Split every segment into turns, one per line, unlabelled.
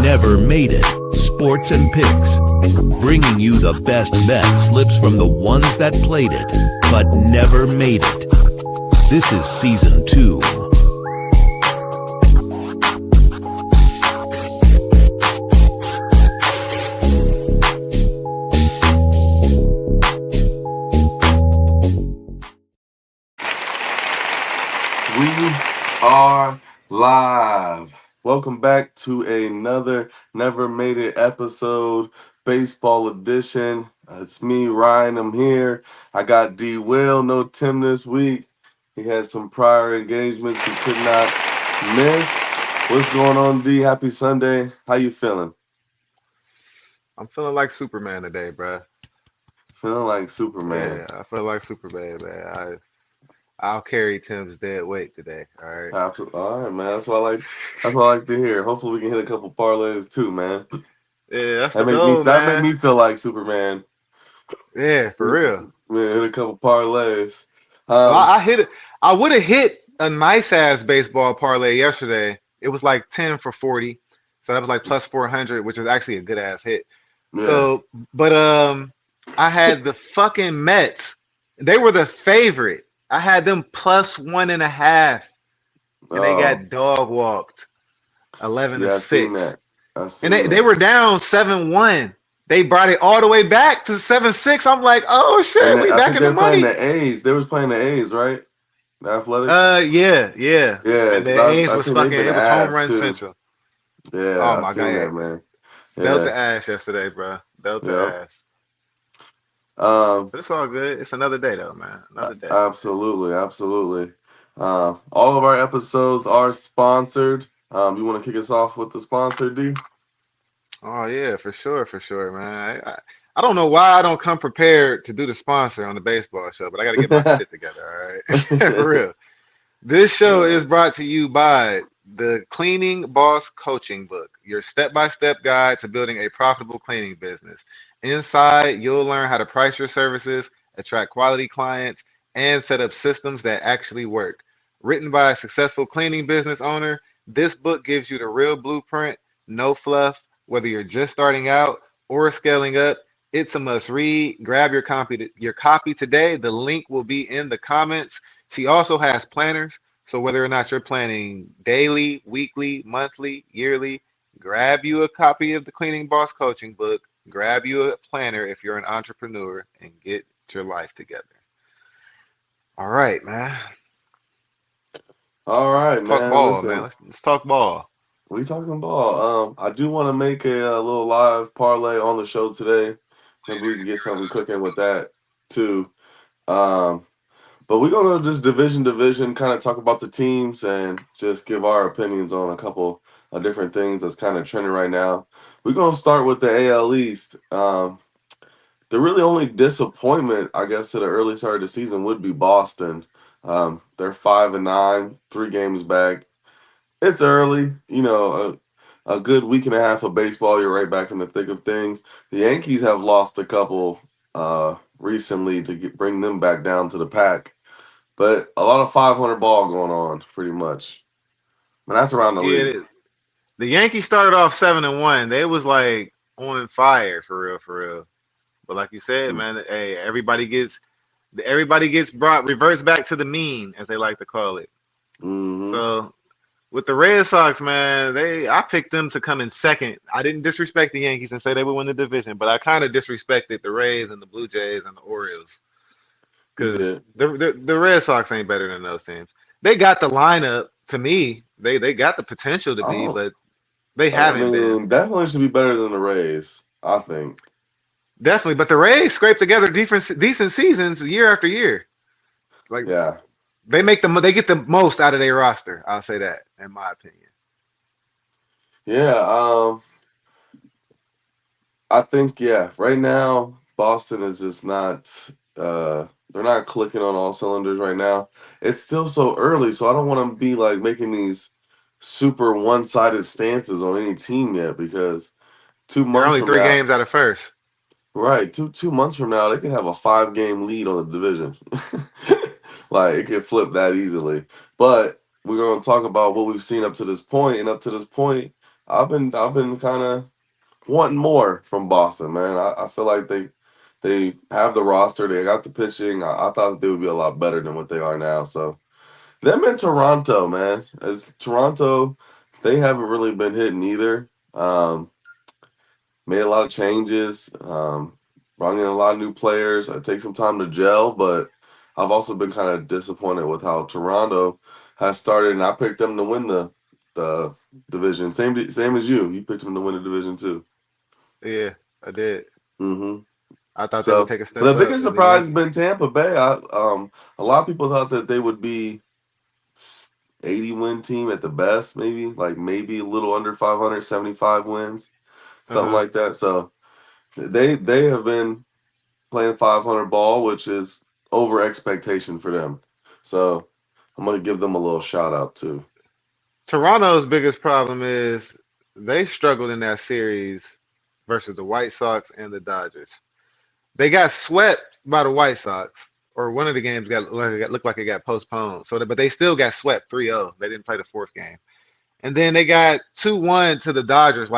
never made it. Sports and picks. Bringing you the best bet slips from the ones that played it, but never made it. This is season 2.
We are live. Welcome back to another Never Made It episode, baseball edition. It's me, Ryan. I'm here. I got D. Will, no Tim this week. He had some prior engagements he could not miss. What's going on, D? Happy Sunday. How you feeling?
I'm feeling like Superman today, bruh.
Feeling like Superman.
Yeah, I feel like Superman, man. I'll carry Tim's dead weight today. All right.
Absolutely. All right, man. That's what I like to hear. Hopefully we can hit a couple parlays too, man.
Yeah, that's the
That make me
goal,
that make
man.
me feel like Superman.
Yeah, for real.
Man, hit a couple parlays.
Well,
Um,
I hit it. I would have hit a nice ass baseball parlay yesterday. It was like 10 for 40. So that was like plus 400, which was actually a good ass hit.
yeah.
So, but I had the fucking Mets. They were the favorite. I had them plus 1.5, and they
Oh,
got dog walked 11 to
yeah, I seen
6.
that. I
And
seen
they
that.
were down 7-1. They brought it all the way back to 7-6. I'm like, oh
And
shit, we
I
back
think
in the
they're playing
money.
the A's. They was playing the A's, right? The Athletics.
Yeah, yeah.
Yeah,
And
because
the A's
I
was
seen they've
fucking.
been
It was home
ass
run
too.
central. Oh
Yeah, I
my god,
seen
yeah.
that, man.
Dealt
Yeah.
the ass yesterday, bro. Dealt the
Yep.
ass.
Um,
But it's all good. It's another day though, man. Another day.
absolutely, absolutely. All of our episodes are sponsored. You want to kick us off with the sponsor, D?
Oh yeah, for sure, man. I don't know why I don't come prepared to do the sponsor on the baseball show, but I got to get my shit together. All right, for real. This show
Yeah.
is brought to you by the Cleaning Boss Coaching Book, your step-by-step guide to building a profitable cleaning business. Inside, you'll learn how to price your services, attract quality clients, and set up systems that actually work. Written by a successful cleaning business owner, this book gives you the real blueprint, no fluff, whether you're just starting out or scaling up. It's a must read. Grab your copy today. The link will be in the comments. She also has planners. So whether or not you're planning daily, weekly, monthly, yearly, grab you a copy of the Cleaning Boss Coaching Book, grab you a planner if you're an entrepreneur, and get your life together. All right, man.
All right,
Let's talk
man.
ball, man.
Listen,
Let's talk ball.
we talking ball. I do want to make a little live parlay on the show today. Maybe we can get something cooking with that too. Um, but we're gonna just division, kind of talk about the teams and just give our opinions on a couple of different things that's kind of trending right now. We're gonna start with the AL East. The really only disappointment, I guess, to the early start of the season would be Boston. They're 5-9, 3 games back. It's early, a good week and a half of baseball. You're right back in the thick of things. The Yankees have lost a couple recently to bring them back down to the pack, but a lot of 500 ball going on, pretty much. And that's around the
Yeah,
league.
the Yankees started off 7-1. They was like on fire for real, for real. But like you said, man, hey, everybody gets brought reverts back to the mean, as they like to call it.
Mm-hmm.
So with the Red Sox, man, I picked them to come in second. I didn't disrespect the Yankees and say they would win the division, but I kind of disrespected the Rays and the Blue Jays and the Orioles
You
because
did.
the Red Sox ain't better than those teams. They got the lineup to me. They got the potential to be,
Oh,
but they
I
haven't been.
mean, definitely should be better than the Rays, I think.
Definitely, but the Rays scrape together decent seasons year after year. Like
Yeah.
they get the most out of their roster. I'll say that, in my opinion.
Yeah. I think, yeah, right now Boston is just not they're not clicking on all cylinders right now. It's still so early, so I don't want to be like making these super one-sided stances on any team yet because two
They're
months
only
from
three
now,
games out of first.
right, two months from now, they could have a 5 game lead on the division. Like it could flip that easily. But we're gonna talk about what we've seen up to this point, and up to this point, I've been kind of wanting more from Boston, man. I feel like they have the roster, they got the pitching. I thought they would be a lot better than what they are now. So them in Toronto, man. As Toronto, they haven't really been hitting either. Made a lot of changes, brought in a lot of new players. It takes some time to gel, but I've also been kind of disappointed with how Toronto has started, and I picked them to win the division. Same as you. You picked them to win the division too.
Yeah, I did.
hmm
I thought they would
So
take a step
the
up
biggest
with the
surprise has
Yankees.
been Tampa Bay. A lot of people thought that they would be 80 win team at the best, maybe a little under 500, 75 wins, something
Uh-huh.
like that. So they have been playing 500 ball, which is over expectation for them. So I'm gonna give them a little shout out too.
Toronto's biggest problem is they struggled in that series versus the White Sox and the Dodgers. They got swept by the White Sox, or one of the games looked like it got postponed. But they still got swept 3-0. They didn't play the fourth game. And then they got 2-1 to the Dodgers.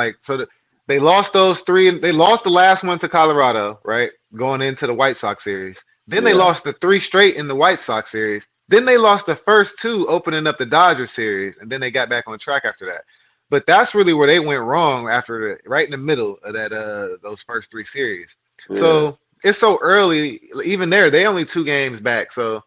They lost those three. They lost the last one to Colorado, right? Going into the White Sox series. Then they
Yeah,
lost the three straight in the White Sox series. Then they lost the first two opening up the Dodgers series, and then they got back on track after that. But that's really where they went wrong right in the middle of that those first three series.
yeah,
So it's so early. Even there, they only 2 games back. So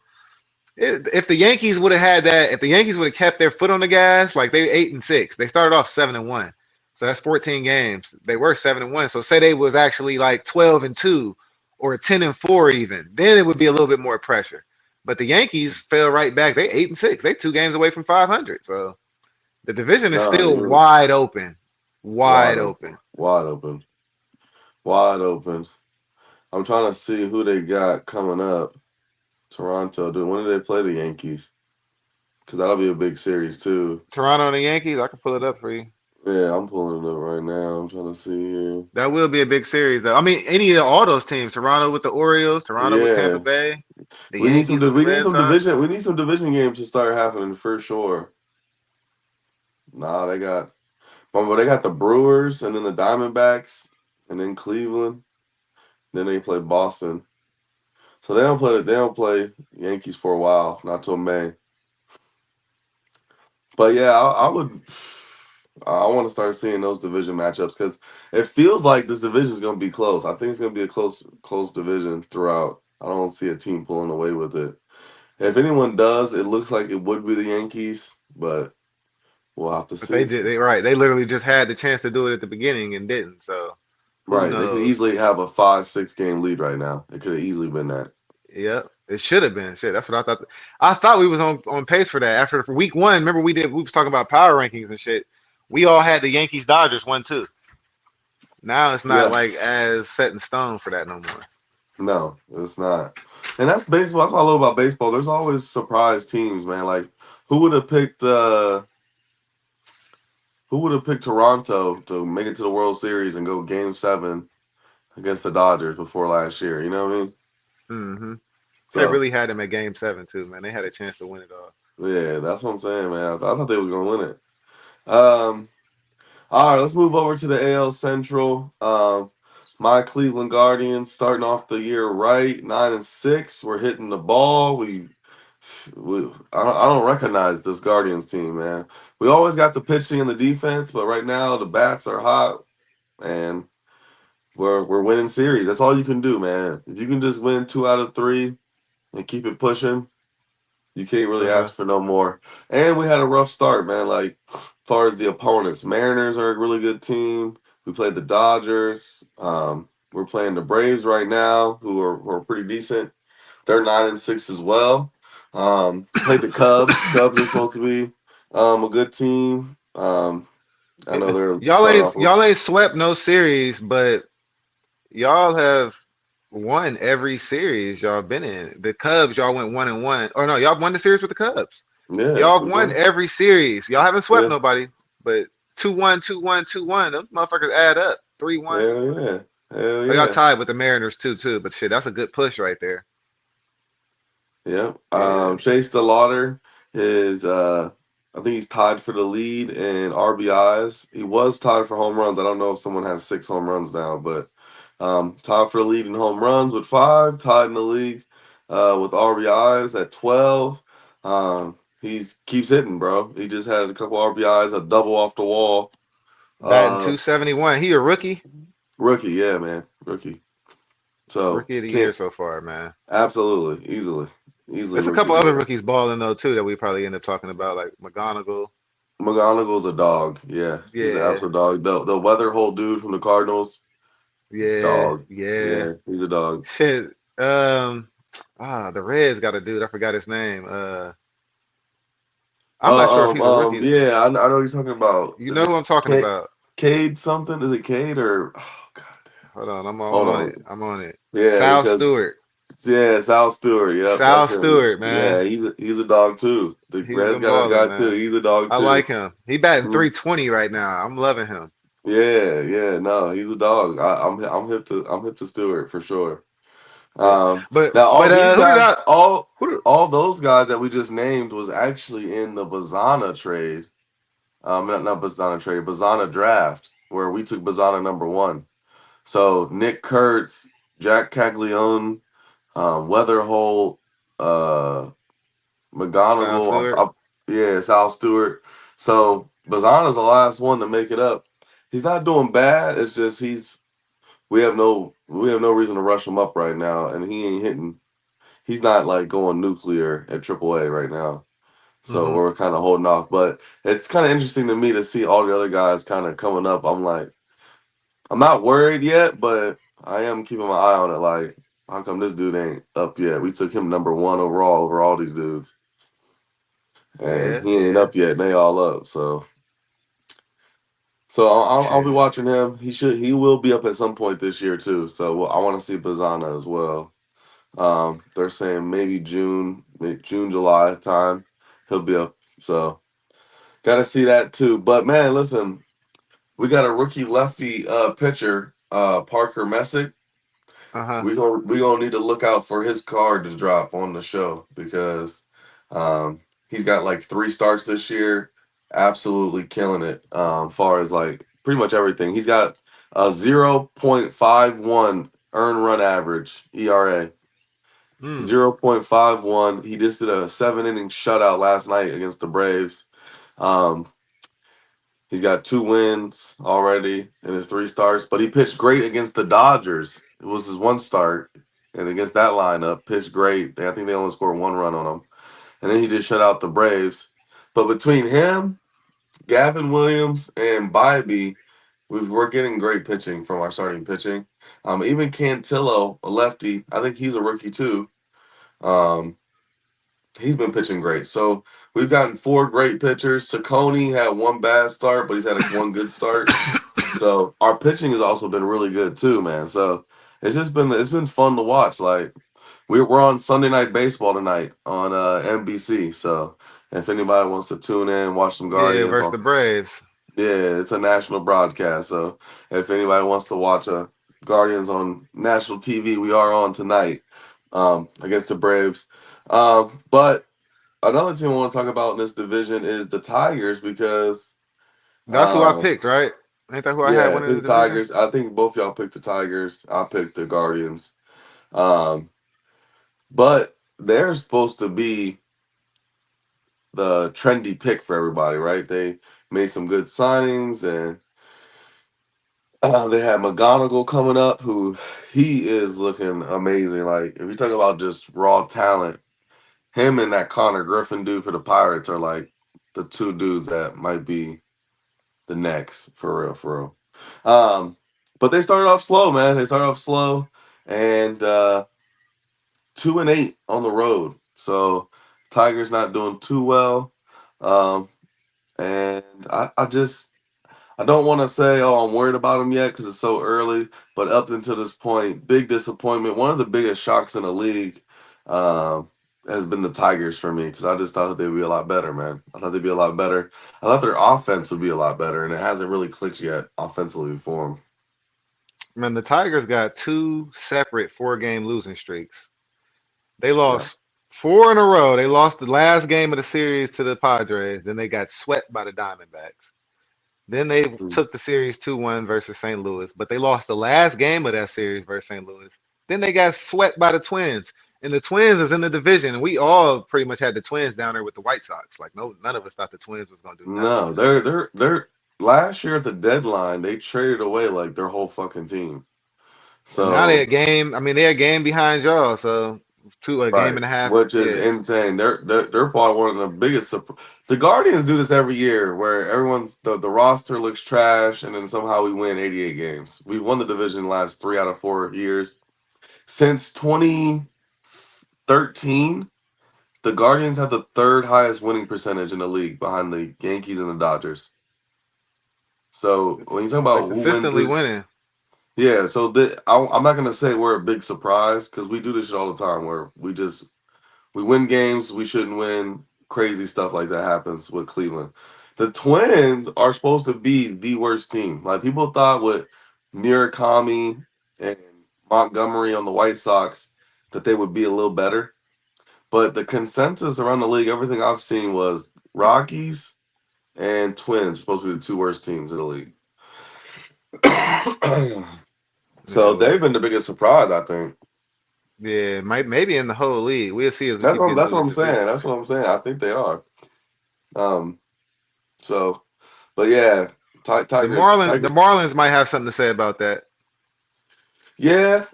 if the Yankees would have had that, if the Yankees would have kept their foot on the gas, like they 8-6, they started off 7-1, so that's 14 games. They were 7-1, so say they was actually like 12-2 or 10-4 even, then it would be a little bit more pressure. But the Yankees fell right back. They 8-6. They 2 games away from 500. So the division is
no,
still
you're
wide open,
wide
wide
open,
open.
wide open, wide open. I'm trying to see who they got coming up. Toronto, dude. When do they play the Yankees? Because that'll be a big series too.
Toronto and the Yankees, I can pull it up for you.
Yeah, I'm pulling it up right now. I'm trying to see here.
That will be a big series, though. I mean, all those teams, Toronto with the Orioles, Toronto with Tampa
Yeah,
Bay, the Yankees with the
we need
Red
some
Sox.
division. We need some division games to start happening for sure. Nah, they got the Brewers and then the Diamondbacks and then Cleveland. Then they play Boston. So they don't play Yankees for a while, not till May. But yeah, I want to start seeing those division matchups because it feels like this division is going to be close. I think it's going to be a close division throughout. I don't see a team pulling away with it. If anyone does, it looks like it would be the Yankees, but we'll have to
But they
see.
did, they literally just had the chance to do it at the beginning and didn't. So who
Right. They could
knows?
easily have a 5, 6 game lead right now. It could have easily been that.
Yep, it should have been. Shit, that's what I thought. I thought we was on pace for that after week one. Remember we was talking about power rankings and shit. We all had the Yankees Dodgers 1-2. Now it's not
Yeah.
like as set in stone for that no more.
No, it's not. And that's baseball. That's what I love about baseball. There's always surprise teams, man. Like who would have picked Toronto to make it to the World Series and go game 7 against the Dodgers before last year? You know what I mean?
Hmm. They
So
really had them at game 7 too, man. They had a chance to win it all.
yeah, that's what I'm saying, man. I thought they was gonna win it. Um, all right, let's move over to the AL Central. My Cleveland Guardians starting off the year right, 9-6. We're hitting the ball. I don't recognize this Guardians team, man. We always got the pitching and the defense, but right now the bats are hot and we're winning series. That's all you can do, man. If you can just win 2 out of 3 and keep it pushing, you can't really
Uh-huh.
ask for no more. And we had a rough start, man. Like, as far as the opponents, Mariners are a really good team. We played the Dodgers. We're playing the Braves right now, who are pretty decent. They're 9-6 as well. Played the Cubs. Cubs are supposed to be a good team. I know they're
Y'all
starting
ain't
off.
y'all ain't swept no series, but y'all have won every series y'all been in. The Cubs, y'all went 1-1. Or no, y'all won the series with the Cubs.
Yeah,
Y'all
we
won
did.
every series. Y'all haven't swept
Yeah,
nobody, but 2-1, 2-1, 2-1. Those motherfuckers add up. 3-1.
hell yeah, hell
Oh, y'all
yeah.
tied with the Mariners too. But shit, that's a good push right there.
Yeah.
Yeah.
Chase DeLauder is I think he's tied for the lead in RBIs. He was tied for home runs. I don't know if someone has 6 home runs now, but tied for the lead in home runs with 5. Tied in the league with RBIs at 12. He's keeps hitting, bro. He just had a couple RBIs, a double off the wall.
Batting
Uh,
271. He a rookie.
Rookie, yeah, man, rookie. So
Rookie of the year
can't
so far, man.
absolutely easily
There's a
rookie
couple
of the
other
year.
rookies balling though too that we probably end up talking about, like McGonagall.
McGonagall's a dog. Yeah, he's an
Yeah,
absolute dog. The Weatherhold dude from the Cardinals,
yeah,
dog.
yeah.
Yeah, he's a dog.
Shit. The Reds got a dude. I forgot his name. I'm not sure if he's a rookie.
Yeah, I know what you're talking about.
You
Is
know
it
who I'm talking about.
Cade something? Is it Cade or oh god damn.
Hold on, I'm
Hold
on it.
on.
I'm on it.
Yeah,
Sal
because
Stewart.
yeah, Sal Stewart. Yep,
Sal
that's him.
Stewart, man.
Yeah, he's a dog too. The
He's
Reds
been
got a
balling,
guy too.
man.
He's a dog
I like
too.
him. He batting
Mm.
320 right now. I'm loving him.
Yeah. No, he's a dog. I'm hip to Stewart for sure.
Yeah.
Um,
But
Now all
but
these
who did
guys,
I who did,
all those guys that we just named was actually in the Bazana trade. Not Bazana trade, Bazana draft, where we took Bazana #1. So Nick Kurtz, Jack Caglione, Weatherholt, uh,
Sal
McGonigal,
Stewart?
yeah, Sal Stewart. So Bazana's the last one to make it up. He's not doing bad. It's just we have no reason to rush him up right now, and he ain't hitting. He's not like going nuclear at AAA right now. So
Mm-hmm.
we're kind of holding off. But it's kind of interesting to me to see all the other guys kind of coming up. I'm like, I'm not worried yet, but I am keeping my eye on it. Like, how come this dude ain't up yet? We took him #1 overall over all these dudes, and
Yeah,
he ain't
yeah.
up yet. And they all up. So I'll be
Shit.
watching him. He will be up at some point this year too. So I want to see Bazana as well. They're saying maybe June, July time he'll be up. So got to see that too. But man, listen, we got a rookie lefty pitcher, Parker Messick.
Uh-huh.
We gonna need to look out for his card to drop on the show because he's got like 3 starts this year, absolutely killing it. Far as like pretty much everything, he's got a 0.51 earned run average ERA.
Mm.
0.51. He just did a 7 inning shutout last night against the Braves. Um, he's got 2 wins already in his 3 starts, but he pitched great against the Dodgers. It was his 1 start, and against that lineup, pitched great. I think they only scored 1 run on him, and then he just shut out the Braves. But between him, Gavin Williams, and Bybee, we're getting great pitching from our starting pitching. Even Cantillo, a lefty, I think he's a rookie too. Um, He's been pitching great. So we've gotten 4 great pitchers. Saccone had 1 bad start, but he's had 1 good start. So our pitching has also been really good too, man. So it's been fun to watch. Like we're on Sunday Night Baseball tonight on NBC. So if anybody wants to tune in, watch some
Yeah,
Guardians
versus
on,
the Braves.
yeah, it's a national broadcast. So if anybody wants to watch Guardians on national TV, we are on tonight against the Braves. But another team I want to talk about in this division is the Tigers because,
That's who I
um,
picked, right? Ain't that who I had
yeah,
winning
the
the division?
Tigers. I think both y'all picked the Tigers. I picked the Guardians. Um, but they're supposed to be the trendy pick for everybody, right? They made some good signings and they had McGonagall coming up, who he is looking amazing. Like if you talk about just raw talent, him and that Connor Griffin dude for the Pirates are like the 2 dudes that might be the next for real, for real. But they started off slow, man. They started off slow, and 2-8 on the road. So Tigers not doing too well. Um, and I don't want to say, oh, I'm worried about them yet because it's so early. But up until this point, big disappointment. One of the biggest shocks in the league has been the Tigers for me because I just thought that they'd be a lot better, man. I thought they'd be a lot better. I thought their offense would be a lot better, and it hasn't really clicked yet offensively for them.
Man, the Tigers got 2 separate 4-game losing streaks. They
Yeah.
lost 4 in a row. They lost the last game of the series to the Padres. Then they got swept by the Diamondbacks. Then they
Mm.
took the series 2-1 versus St. Louis, but they lost the last game of that series versus St. Louis. Then they got swept by the Twins. And the Twins is in the division. And we all pretty much had the Twins down there with the White Sox. Like none of us thought the Twins was gonna do nothing
No,
this year.
they're last year at the deadline they traded away like their whole fucking team.
And now they
So
a game. I mean, they're a game behind y'all. So a game
right,
and a half.
which is
Yeah.
insane. They're probably one of the biggest. The Guardians do this every year, where everyone's the roster looks trash, and then somehow we win 88 games. We've won the division the last 3 out of 4 years since 2013. The Guardians have the third highest winning percentage in the league, behind the Yankees and the Dodgers. So when you talk
They're
about who wins,
consistently winning.
yeah. So I'm not gonna say we're a big surprise because we do this shit all the time, where we win games we shouldn't win. Crazy stuff like that happens with Cleveland. The Twins are supposed to be the worst team. Like people thought with Murakami and Montgomery on the White Sox that they would be a little better. But the consensus around the league, everything I've seen was Rockies and Twins are supposed to be the two worst teams in the league.
Yeah,
So they've been the biggest surprise, I think.
yeah, maybe in the whole league. We'll see as we keep getting
That's
through
what
these
I'm saying.
divisions.
That's what I'm saying. I think they are. Um. So, but yeah,
The
Tigers.
Marlins, the
Tigers.
Marlins might have something to say about that.
Yeah.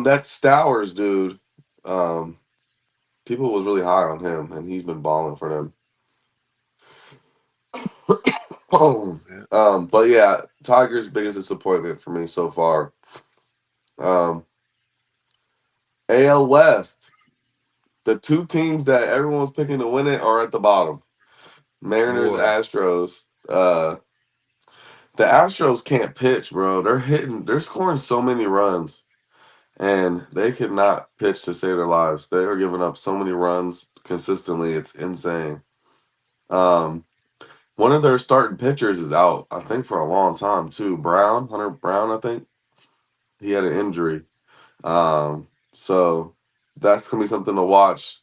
That's Stowers, dude. Um. People was really high on him, and he's been balling for them. Oh.
Yeah.
But yeah, Tigers' biggest disappointment for me so far. Um. AL West. The two teams that everyone's picking to win it are at the bottom. Mariners,
Boy,
Astros. The Astros can't pitch, bro. They're scoring so many runs, and they could not pitch to save their lives. They are giving up so many runs consistently. It's insane. Um, One of their starting pitchers is out, I think, for a long time too. Hunter Brown, I think he had an injury. So that's gonna be something to watch.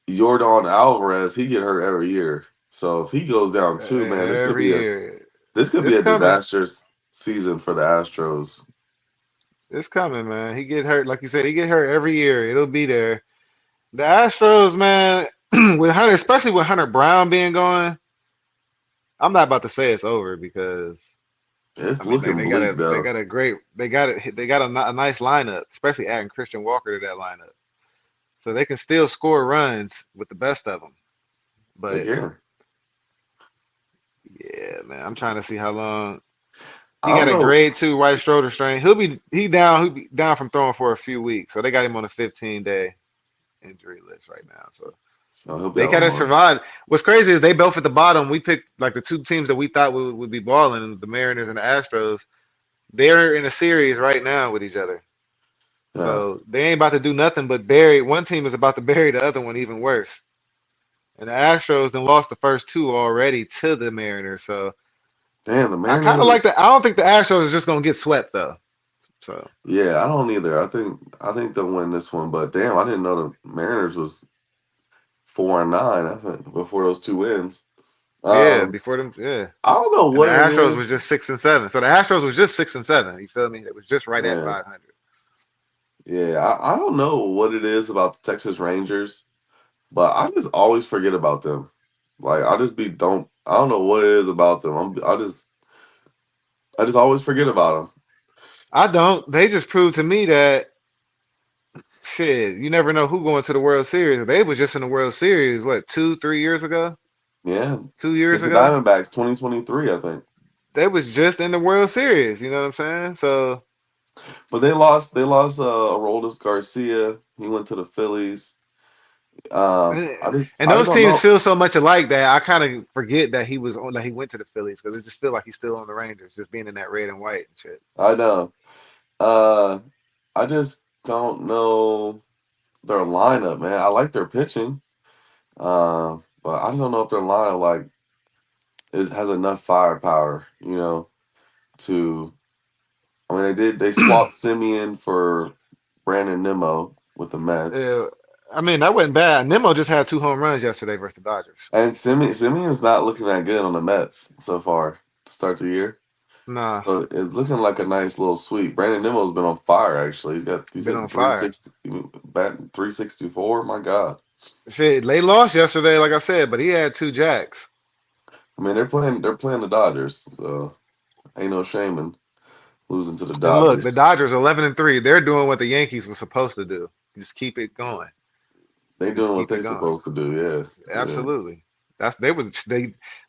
Jordan Alvarez, he get hurt every year. So if he goes down too, man,
every year.
this could be
It's
a
coming.
disastrous season for the Astros.
It's coming, man. He get hurt, like you said. He get hurt every year. It'll be there. The Astros, man, with Hunter, especially with Hunter Brown being gone, I'm not about to say it's over because
It's
I mean
looking bleak
they
though.
got a great they got a nice lineup, especially adding Christian Walker to that lineup, so they can still score runs with the best of them.
They
But
can.
yeah, man, I'm trying to see how long. He
I
got
don't
a
know.
grade 2 right shoulder strain. He'll be down from throwing for a few weeks. So they got him on a 15-day injury list right now. So
So he'll be
they
out a
gotta
month.
survive. What's crazy is they both at the bottom. We picked like the two teams that we thought would be balling, the Mariners and the Astros. They're in a series right now with each other.
Yeah.
So they ain't about to do nothing but bury. One team is about to bury the other one even worse. And the Astros then lost the first two already to the Mariners. So
Damn, the
I kind of like
Mariners.
that. I don't think the Astros is just gonna get swept though. So
Yeah, I don't either. I think they'll win this one, but damn, I didn't know the Mariners was 4-9. I think before those two wins.
yeah,
Um,
before them, yeah.
I don't know
And the
what it
Astros was
is.
just 6-7. So the Astros was just 6-7. You feel me? It was just right at
Yeah,
500.
yeah. I don't know what it is about the Texas Rangers, but I just always forget about them. Like I just be don't. I don't know what it is about them. I just always forget about them.
I don't. They just proved to me that shit. You never know who going to the World Series. They was just in the World Series. What 2, 3 years ago?
Yeah,
2 years
it's the
ago?
Diamondbacks, 2023, I think.
They was just in the World Series. You know what I'm saying? So
But they lost. They lost. Aroldis Garcia. He went to the Phillies.
and
I just
those
don't
teams
know.
feel so much alike that I kind of forget that he was on. That he went to the Phillies because it just feel like he's still on the Rangers, just being in that red and white and shit.
I know. Uh, I just don't know their lineup, man. I like their pitching. But I just don't know if their lineup like has enough firepower. To. I mean, they swapped Simeon for Brandon Nimmo with the Mets.
Yeah, I mean, that wasn't bad. Nemo just had 2 home runs yesterday versus the Dodgers.
And Simeon's not looking that good on the Mets so far to start the year.
Nah,
So it's looking like a nice little sweep. Brandon Nimmo's been on fire actually. He's
been
hitting
on fire.
360, batting 364. My God.
Shit, they lost yesterday, like I said, but he had 2 jacks.
I mean they're playing the Dodgers, so ain't no shame in losing to the
And look, the
Dodgers.
Dodgers 11-3. They're doing what the Yankees were supposed to do. Just keep it going.
They
Just
doing what
keep it
they
going.
supposed to do, yeah. Yeah.
Absolutely.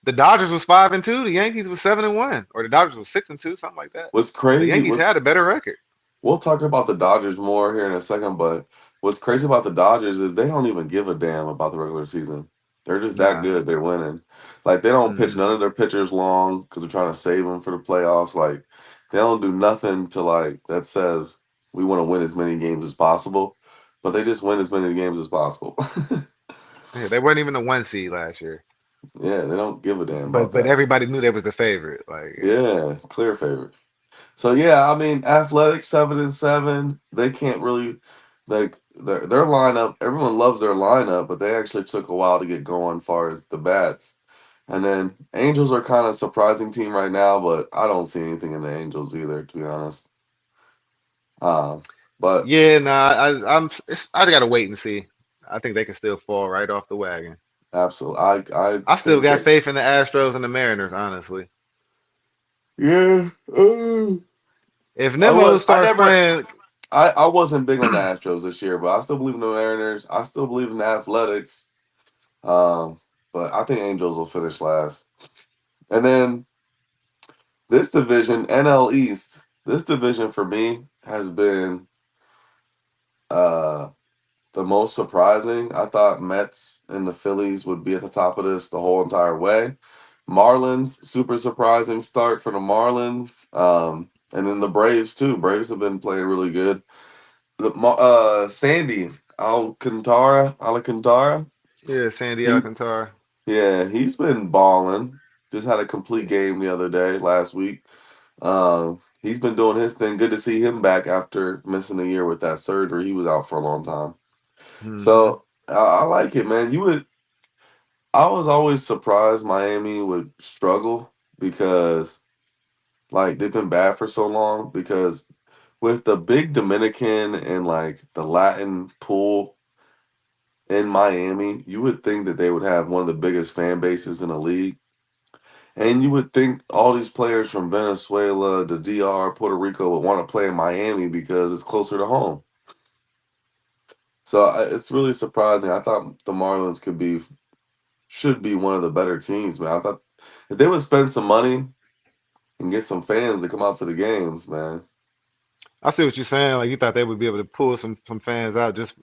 The Dodgers was 5-2. The Yankees was 7-1, or the Dodgers was 6-2, something like that.
What's
The
crazy,
Yankees
what's
had a better record.
We'll talk about the Dodgers more here in a second, but what's crazy about the Dodgers is they don't even give a damn about the regular season. They're just that
Nah.
good. They're winning. Like they don't pitch
Hmm.
none of their pitchers long because they're trying to save them for the playoffs. Like they don't do nothing to like that says we want to win as many games as possible, but they just win as many games as possible.
Yeah, they weren't even the 1 seed last year,
Yeah, they don't give a damn about
but
that.
everybody knew they was the favorite. Like,
Yeah, clear favorite. So yeah, I mean, Athletics 7-7. They can't really like their lineup. Everyone loves their lineup, but they actually took a while to get going, as far as the bats. And then Angels are kind of surprising team right now, but I don't see anything in the Angels either, to be honest. Um, but
yeah, nah, I gotta wait and see. I think they can still fall right off the wagon.
absolutely, I
I still
think
got
that
faith in the Astros and the Mariners, honestly.
yeah.
If
I
Nemo
was I
starts
never
playing,
I wasn't big on the Astros this year, but I still believe in the Mariners. I still believe in the Athletics. Um, but I think Angels will finish last. And then this division, NL East, this division for me has been uh the most surprising. I thought Mets and the Phillies would be at the top of this the whole entire way. Marlins, super surprising start for the Marlins. And then the Braves too. Braves have been playing really good. Sandy Alcantara.
yeah, Sandy
He
Alcantara.
Yeah, he's been balling. Just had a complete game the other day, last week. He's been doing his thing. Good to see him back after missing a year with that surgery. He was out for a long time.
Hmm.
So I like it, man. I was always surprised Miami would struggle because like they've been bad for so long because with the big Dominican and like the Latin pool in Miami, you would think that they would have one of the biggest fan bases in the league. And you would think all these players from Venezuela, the DR, Puerto Rico would want to play in Miami because it's closer to home. So it's really surprising. I thought the Marlins should be one of the better teams, man. I thought if they would spend some money and get some fans to come out to the games, man.
I see what you're saying. Like you thought they would be able to pull some fans out, just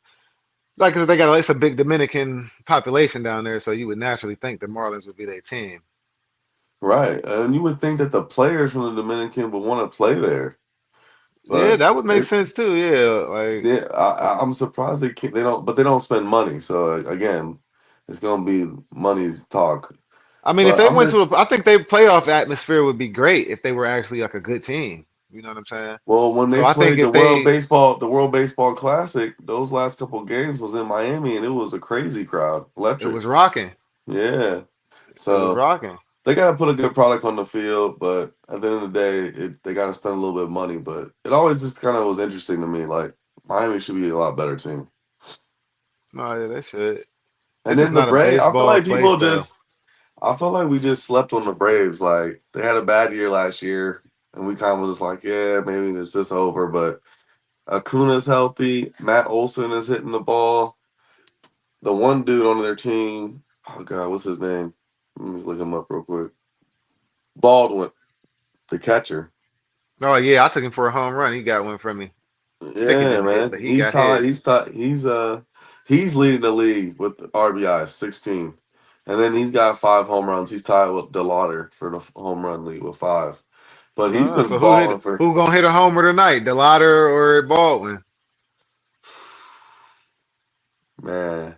like 'cause they got it's a big Dominican population down there, so you would naturally think the Marlins would be their team.
Right. And you would think that the players from the Dominican would want to play there.
Yeah,
But
that would make sense too. Yeah, like
I'm surprised they don't, but they don't spend money. So again, it's gonna be money's talk.
I mean, if
But
they
I'm
went
just
to I think their playoff atmosphere would be great if they were actually like a good team. You know what I'm saying?
Well, when
So
they
I think
played
if they,
The World Baseball Classic, those last couple games was in Miami, and it was a crazy crowd,
it
electric.
was rocking,
Yeah,
it was
so
rocking.
they got to put a good product on the field, but at the end of the day, they got to spend a little bit of money. But it always just kind of was interesting to me. Like Miami should be a lot better team.
No, yeah, they should.
And
It's just
then the
not a
Braves,
baseball place though.
I feel like we just slept on the Braves. Like they had a bad year last year, and we kind of was just like, yeah, maybe it's just over. But Acuna's healthy. Matt Olson is hitting the ball. The one dude on their team, oh god, what's his name? Let me look him up real quick. Baldwin, the catcher.
Oh yeah, I took him for a home run. He got one from me. Sticky
Yeah,
didn't hit,
man.
but he got hit.
He's leading the league with RBI, 16. And then he's got 5 home runs. He's tied with DeLauder for the home run lead with 5. But he's been
So
balling for
who gonna hit a homer tonight? Delauder or Baldwin?
man.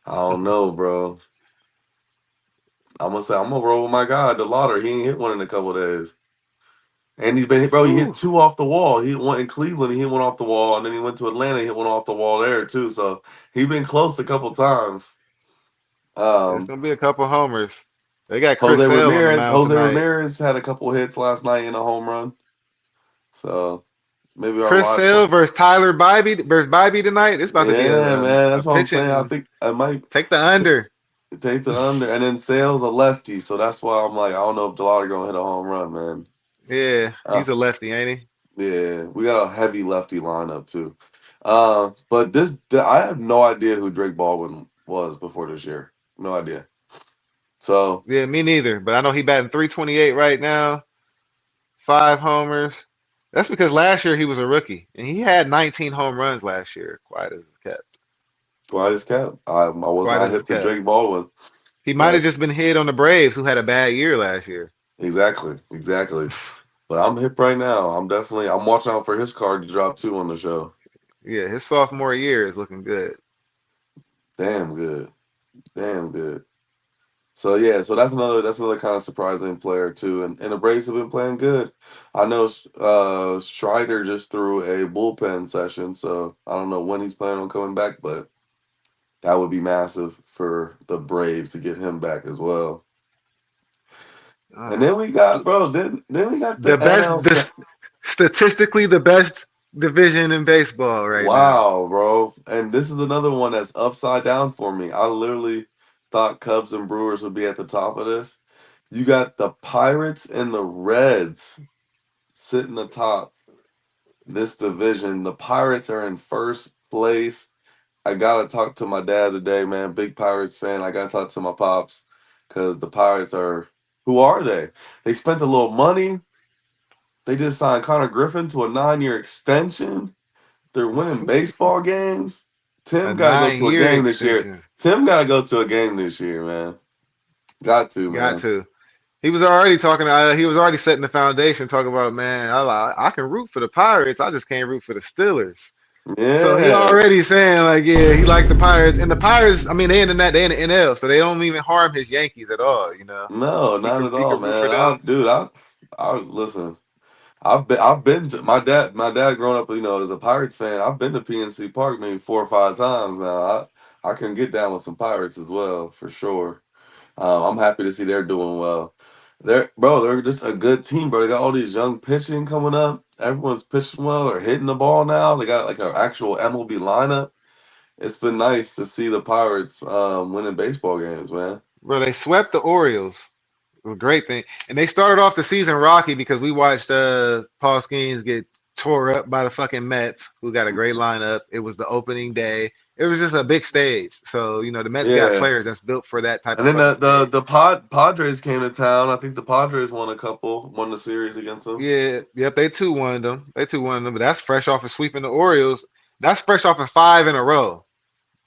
I don't know, bro. I'm gonna roll with my guy, DeLauder. He ain't hit one in a couple days. And he's been, bro. He hit
Whew.
2 off the wall. He hit one in Cleveland. He hit one off the wall, and then he went to Atlanta. He hit one off the wall there too. So he's been close a couple times.
There's gonna be a couple homers. They got Chris
Jose
Sale on the
Ramirez.
mound
Jose
tonight.
Ramirez had a couple hits last night in a home run. So maybe our
Chris
live.
Sale versus Tyler Bybee tonight. It's about to be
Yeah, man.
a
That's what I'm saying. I
pitching.
think I might
Take the under.
take the under, and then Sale's a lefty, so that's why I'm like, I don't know if Delauder gonna hit a home run, man.
Yeah,
Uh,
he's a lefty, ain't he?
yeah, we got a heavy lefty lineup too. But I have no idea who Drake Baldwin was before this year. No idea. So
Yeah, me neither. But I know he batting 328 right now. 5 homers. That's because last year he was a rookie, and he had 19 home runs last year. Quiet as it's kept.
quiet as kept. I was
Quiet
not
as
hip
it's
to
kept.
Drake Baldwin.
He might have
But
just been hit on the Braves, who had a bad year last year.
exactly. But I'm hip right now. I'm watching out for his card to drop 2 on the show.
Yeah, his sophomore year is looking good.
Damn good. So yeah, so that's another kind of surprising player too. And the Braves have been playing good. I know Strider just threw a bullpen session, so I don't know when he's planning on coming back, but that would be massive for the Braves to get him back as well. And then we got, bro, then we got the NL
Statistically the best division in baseball right now.
Wow, bro. And this is another one that's upside down for me. I literally thought Cubs and Brewers would be at the top of this. You got the Pirates and the Reds sitting atop this division. The Pirates are in first place. I gotta talk to my dad today, man. Big Pirates fan. I gotta talk to my pops because the Pirates are. Who are they? They spent a little money. They just signed Connor Griffin to a 9-year extension. They're winning baseball games. Tim
A
got to go to a
9-year
game this year.
extension.
Tim got to go to a game this year, man. Got to, man.
Got to. He was already talking. He was already setting the foundation, talking about, man, I can root for the Pirates. I just can't root for the Steelers.
Yeah.
So he already saying like, yeah, he liked the Pirates, and the Pirates. I mean, they in the NL, so they don't even harm his Yankees at all. You know.
No, not at all,
root for
man.
them.
I listen. I've been to my dad. My dad, growing up, as a Pirates fan, I've been to PNC Park maybe 4 or 5 times now. I can get down with some Pirates as well for sure. I'm happy to see they're doing well. They're just a good team, bro. They got all these young pitching coming up. Everyone's pitching well or hitting the ball now. They got like an actual MLB lineup. It's been nice to see the Pirates winning baseball games, man.
Bro, they swept the Orioles. It was a great thing. And they started off the season rocky because we watched Paul Skeens get tore up by the fucking Mets, who got a great lineup. It was the opening day. It was just a big stage. So, the Mets got players that's built for that type
and
of
then
stage.
the Padres came to town. I think the Padres won the series against them.
Yeah, yep, they 2-1 them. But that's fresh off of sweeping the Orioles. That's fresh off of 5 in a row.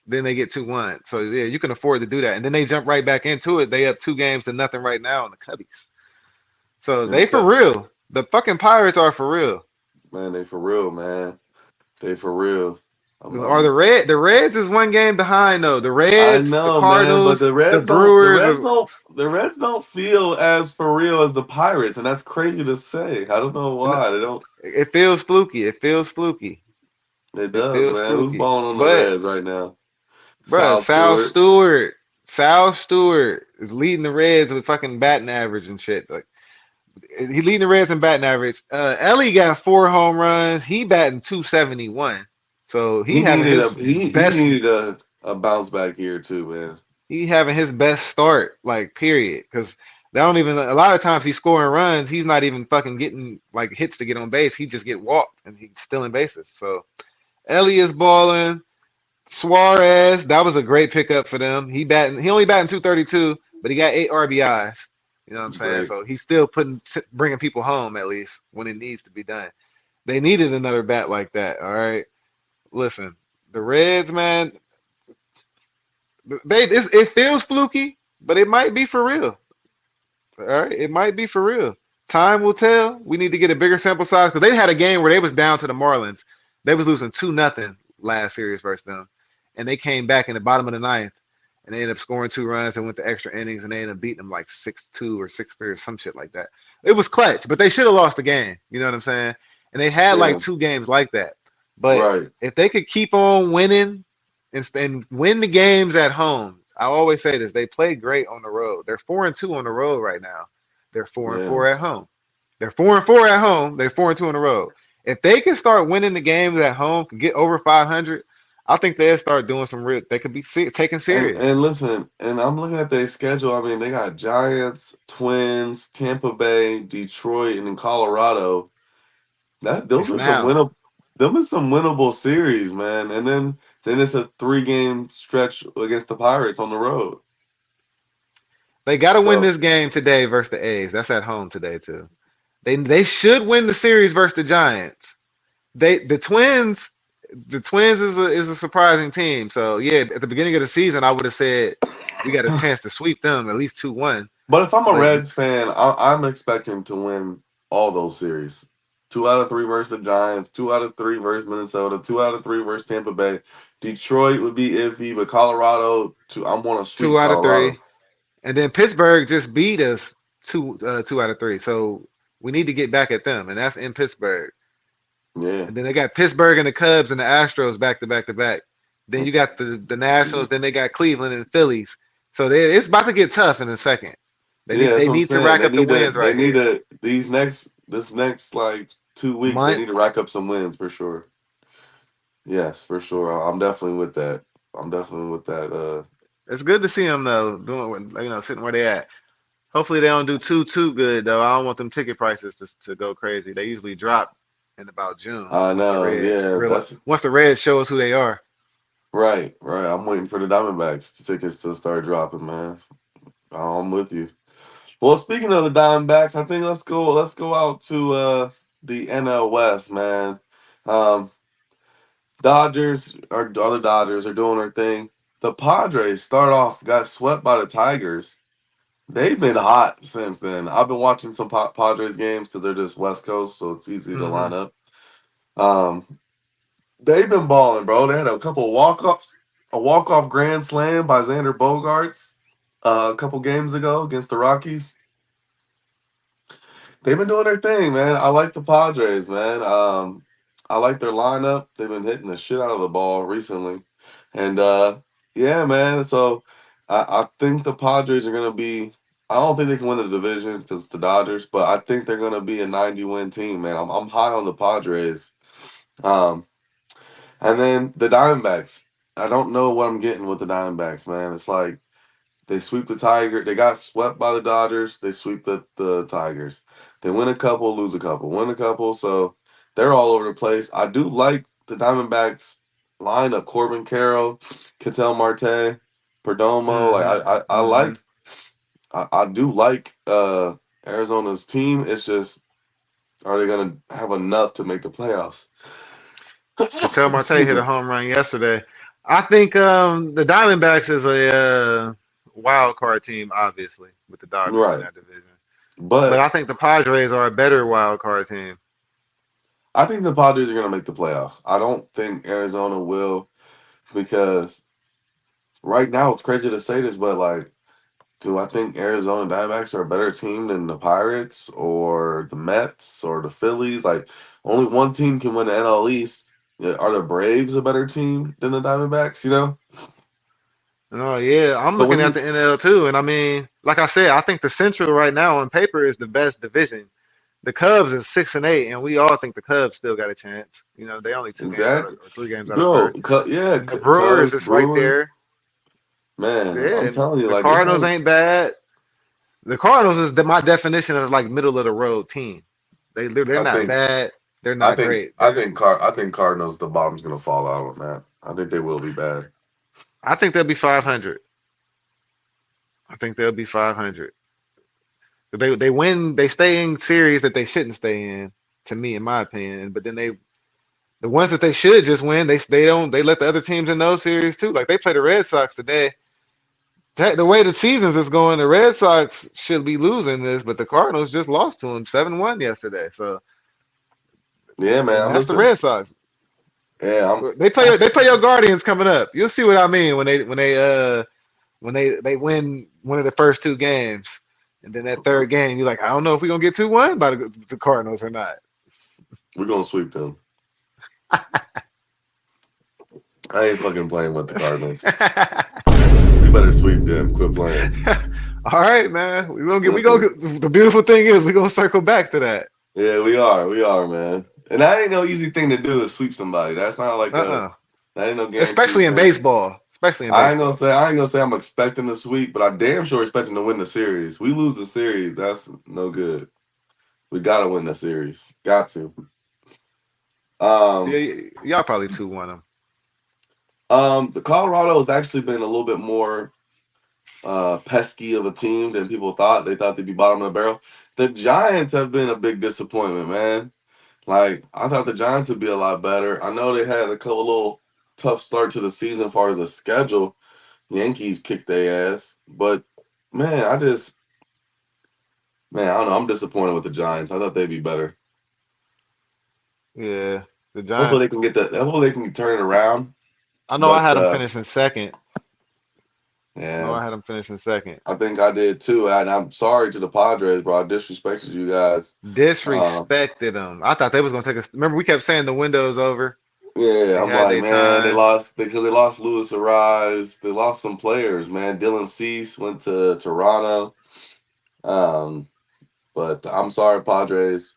Then they get 2-1. So yeah, you can afford to do that. And then they jump right back into it. They up 2-0 right now on the Cubbies. So they for real. The fucking Pirates are for real.
Man, they for real, man. They for real.
Are the Reds is 1 game behind though. The Reds,
I know,
the Cardinals,
man, but
the Brewers.
the Reds don't feel as for real as the Pirates, and that's crazy to say. I don't know why. They don't.
It feels fluky.
It does, man. Who's balling on the Reds right now?
Bro, Sal Stewart. Sal Stewart is leading the Reds with fucking batting average and shit. Like, he leading the Reds in batting average. Ellie got 4 home runs. He batting 271. So he needed
a bounce back year too, man.
He having his best start, like, period. Because a lot of times he's scoring runs. He's not even fucking getting like hits to get on base. He just get walked and he's stealing bases. So Ellie is balling. Suarez, that was a great pickup for them. He only batting 232, but he got 8 RBIs. You know what I'm saying?
Great.
So he's still bringing people home at least when it needs to be done. They needed another bat like that. All right, listen, the Reds, man. It feels fluky, but it might be for real. All right, it might be for real. Time will tell. We need to get a bigger sample size because they had a game where they was down to the Marlins. They was losing 2-0 last series versus them, and they came back in the bottom of the 9th and they ended up scoring 2 runs and went to extra innings, and they ended up beating them like 6-2 or 6-3 or some shit like that. It was clutch, but they should have lost the game. You know what I'm saying? And they had
Yeah,
like 2 games like that. But
right.
if they could keep on winning and win the games at home, I always say this: they play great on the road. They're 4-2 on the road right now. They're four and
Yeah.
four at home. They're 4-4 at home. They're 4-2 on the road. If they can start winning the games at home, get over 500, I think they'll start doing some real. They could be taken serious.
And listen, and I'm looking at their schedule. I mean, they got Giants, Twins, Tampa Bay, Detroit, and then Colorado. That
It's
those are some
now.
winnable. Them is some winnable series, man. And then it's a 3-game stretch against the Pirates on the road.
They got to win
So
this game today versus the A's. That's at home today too. They should win the series versus the Giants. The Twins is a surprising team. So yeah, at the beginning of the season, I would have said we got a chance to sweep them at least 2-1.
but if I'm a
But
Reds fan, I'm expecting to win all those series. 2 out of 3 versus the Giants, 2 out of 3 versus Minnesota, 2 out of 3 versus Tampa Bay. Detroit would be iffy, but Colorado, I want to
two
sweep
out of
Colorado.
three, and then Pittsburgh just beat us 2 out of 3. So we need to get back at them, and that's in Pittsburgh.
Yeah.
And then they got Pittsburgh and the Cubs and the Astros back to back to back. Then you got the Nationals. Then they got Cleveland and Phillies. So it's about to get tough in a second. They
Yeah,
need
that's
they
what I'm
need to
saying.
rack
They
up the
need to
wins
they
right
need
here.
to this next like 2 weeks, they
Month.
need to rack up some wins for sure. Yes, for sure. I'm definitely with that. I'm definitely with that.
It's good to see them though doing sitting where they at. Hopefully they don't do too good though. I don't want them ticket prices to go crazy. They usually drop in about June
I know, yeah, that's
once the Reds show us who they are.
right, right. I'm waiting for the Diamondbacks tickets to start dropping, man. I'm with you. Well, speaking of the Diamondbacks, I think let's go out to the NL West, man. Um the Dodgers are doing their thing. The Padres got swept by the Tigers. They've been hot since then. I've been watching some Padres games because they're just West Coast, so it's easy to line
Hmm.
up. Um, they've been balling, bro. They had a couple walk-offs, a walk-off grand slam by Xander Bogaerts a couple games ago against the Rockies. They've been doing their thing, man. I like the Padres, man. I like their lineup. They've been hitting the shit out of the ball recently, and yeah, man. So I think the Padres are gonna be. I don't think they can win the division because it's the Dodgers, but I think they're gonna be a 90-win team, man. I'm high on the Padres. Um, and then the Diamondbacks. I don't know what I'm getting with the Diamondbacks, man. It's like they sweep the Tiger. They got swept by the Dodgers. They sweep the Tigers. They win a couple, lose a couple, win a couple. So they're all over the place. I do like the Diamondbacks lineup: Corbin Carroll, Ketel Marte, Perdomo. Like
Hmm.
I
Hmm.
like. I do like Arizona's team. It's just, are they gonna have enough to make the playoffs?
Ketel Marte
Excuse
hit
me.
a home run yesterday. I think the Diamondbacks is a wild card team, obviously, with the Dodgers in
Right,
that division. But
but
I think the Padres are a better wild card team.
I think the Padres are gonna make the playoffs. I don't think Arizona will, because right now it's crazy to say this, but like, do I think Arizona Diamondbacks are a better team than the Pirates or the Mets or the Phillies? Like, only one team can win the NL East. Yeah, are the Braves a better team than the Diamondbacks? You know.
Oh yeah, I'm
So when
looking at
you
the NL too, and I mean, like I said, I think the Central right now on paper is the best division. The Cubs is 6-8, and we all think the Cubs still got a chance. They only 2 games out of
exactly,
or 3 games out of
bro,
first.
yeah,
And the Brewers
Cubs,
is right
Brewers,
there.
man,
Yeah,
I'm
and
telling you,
the
like this
Cardinals
ain't
ain't bad. The Cardinals is my definition of like middle of the road team. They're
I
not
think
bad. They're
I
not
think
great.
I think Cardinals, the bottom's gonna fall out on that. I think they will be bad.
I think they'll be 500. I think they'll be 500. They win. They stay in series that they shouldn't stay in. To me, in my opinion, but then the ones that they should just win, they don't. They let the other teams in those series too. Like they play the Red Sox today. The way the seasons is going, the Red Sox should be losing this, but the Cardinals just lost to them 7-1 yesterday. So
Yeah,
and
man.
that's the
Listen,
Red Sox.
yeah,
They play your Guardians coming up. You'll see what I mean when they when they win one of the first two games, and then that third game, you're like, I don't know if we're gonna get 2-1 by the Cardinals or not.
We're gonna sweep them. I ain't fucking playing with the Cardinals. We better sweep them. Quit playing.
All right, man. We gonna
Listen.
get. The beautiful thing is we're gonna circle back to that.
Yeah, we are, man. And that ain't no easy thing to do is sweep somebody. That's not like
Uh-uh.
that ain't no
Especially
guaranteed
in
thing.
baseball. Especially in
I ain't gonna
baseball.
say I ain't gonna say I'm expecting to sweep, but I damn sure expecting to win the series. We lose the series, that's no good. We gotta win the series. Got to. Um,
Yeah, y'all probably 2-1 them.
the Colorado has actually been a little bit more pesky of a team than people thought. They thought they'd be bottom of the barrel. The Giants have been a big disappointment, man. Like I thought the Giants would be a lot better. I know they had a couple little tough start to the season as far as the schedule. Yankees kicked their ass, but man, I don't know. I'm disappointed with the Giants. I thought they'd be better.
Yeah, the
Hopefully
Giants.
they can get that. Hopefully they can turn it around.
I know I
But
had them finishing second. I know
yeah,
I had them finishing second.
I think I did too. And I'm sorry to the Padres, bro. I disrespected you guys. Uh,
Disrespected them. I thought they was gonna take us. Remember, we kept saying the window's over.
yeah,
They
I'm
had
like,
their
man, they
time.
lost because they lost Luis Arise. They lost some players, man. Dylan Cease went to Toronto. Um, but I'm sorry, Padres.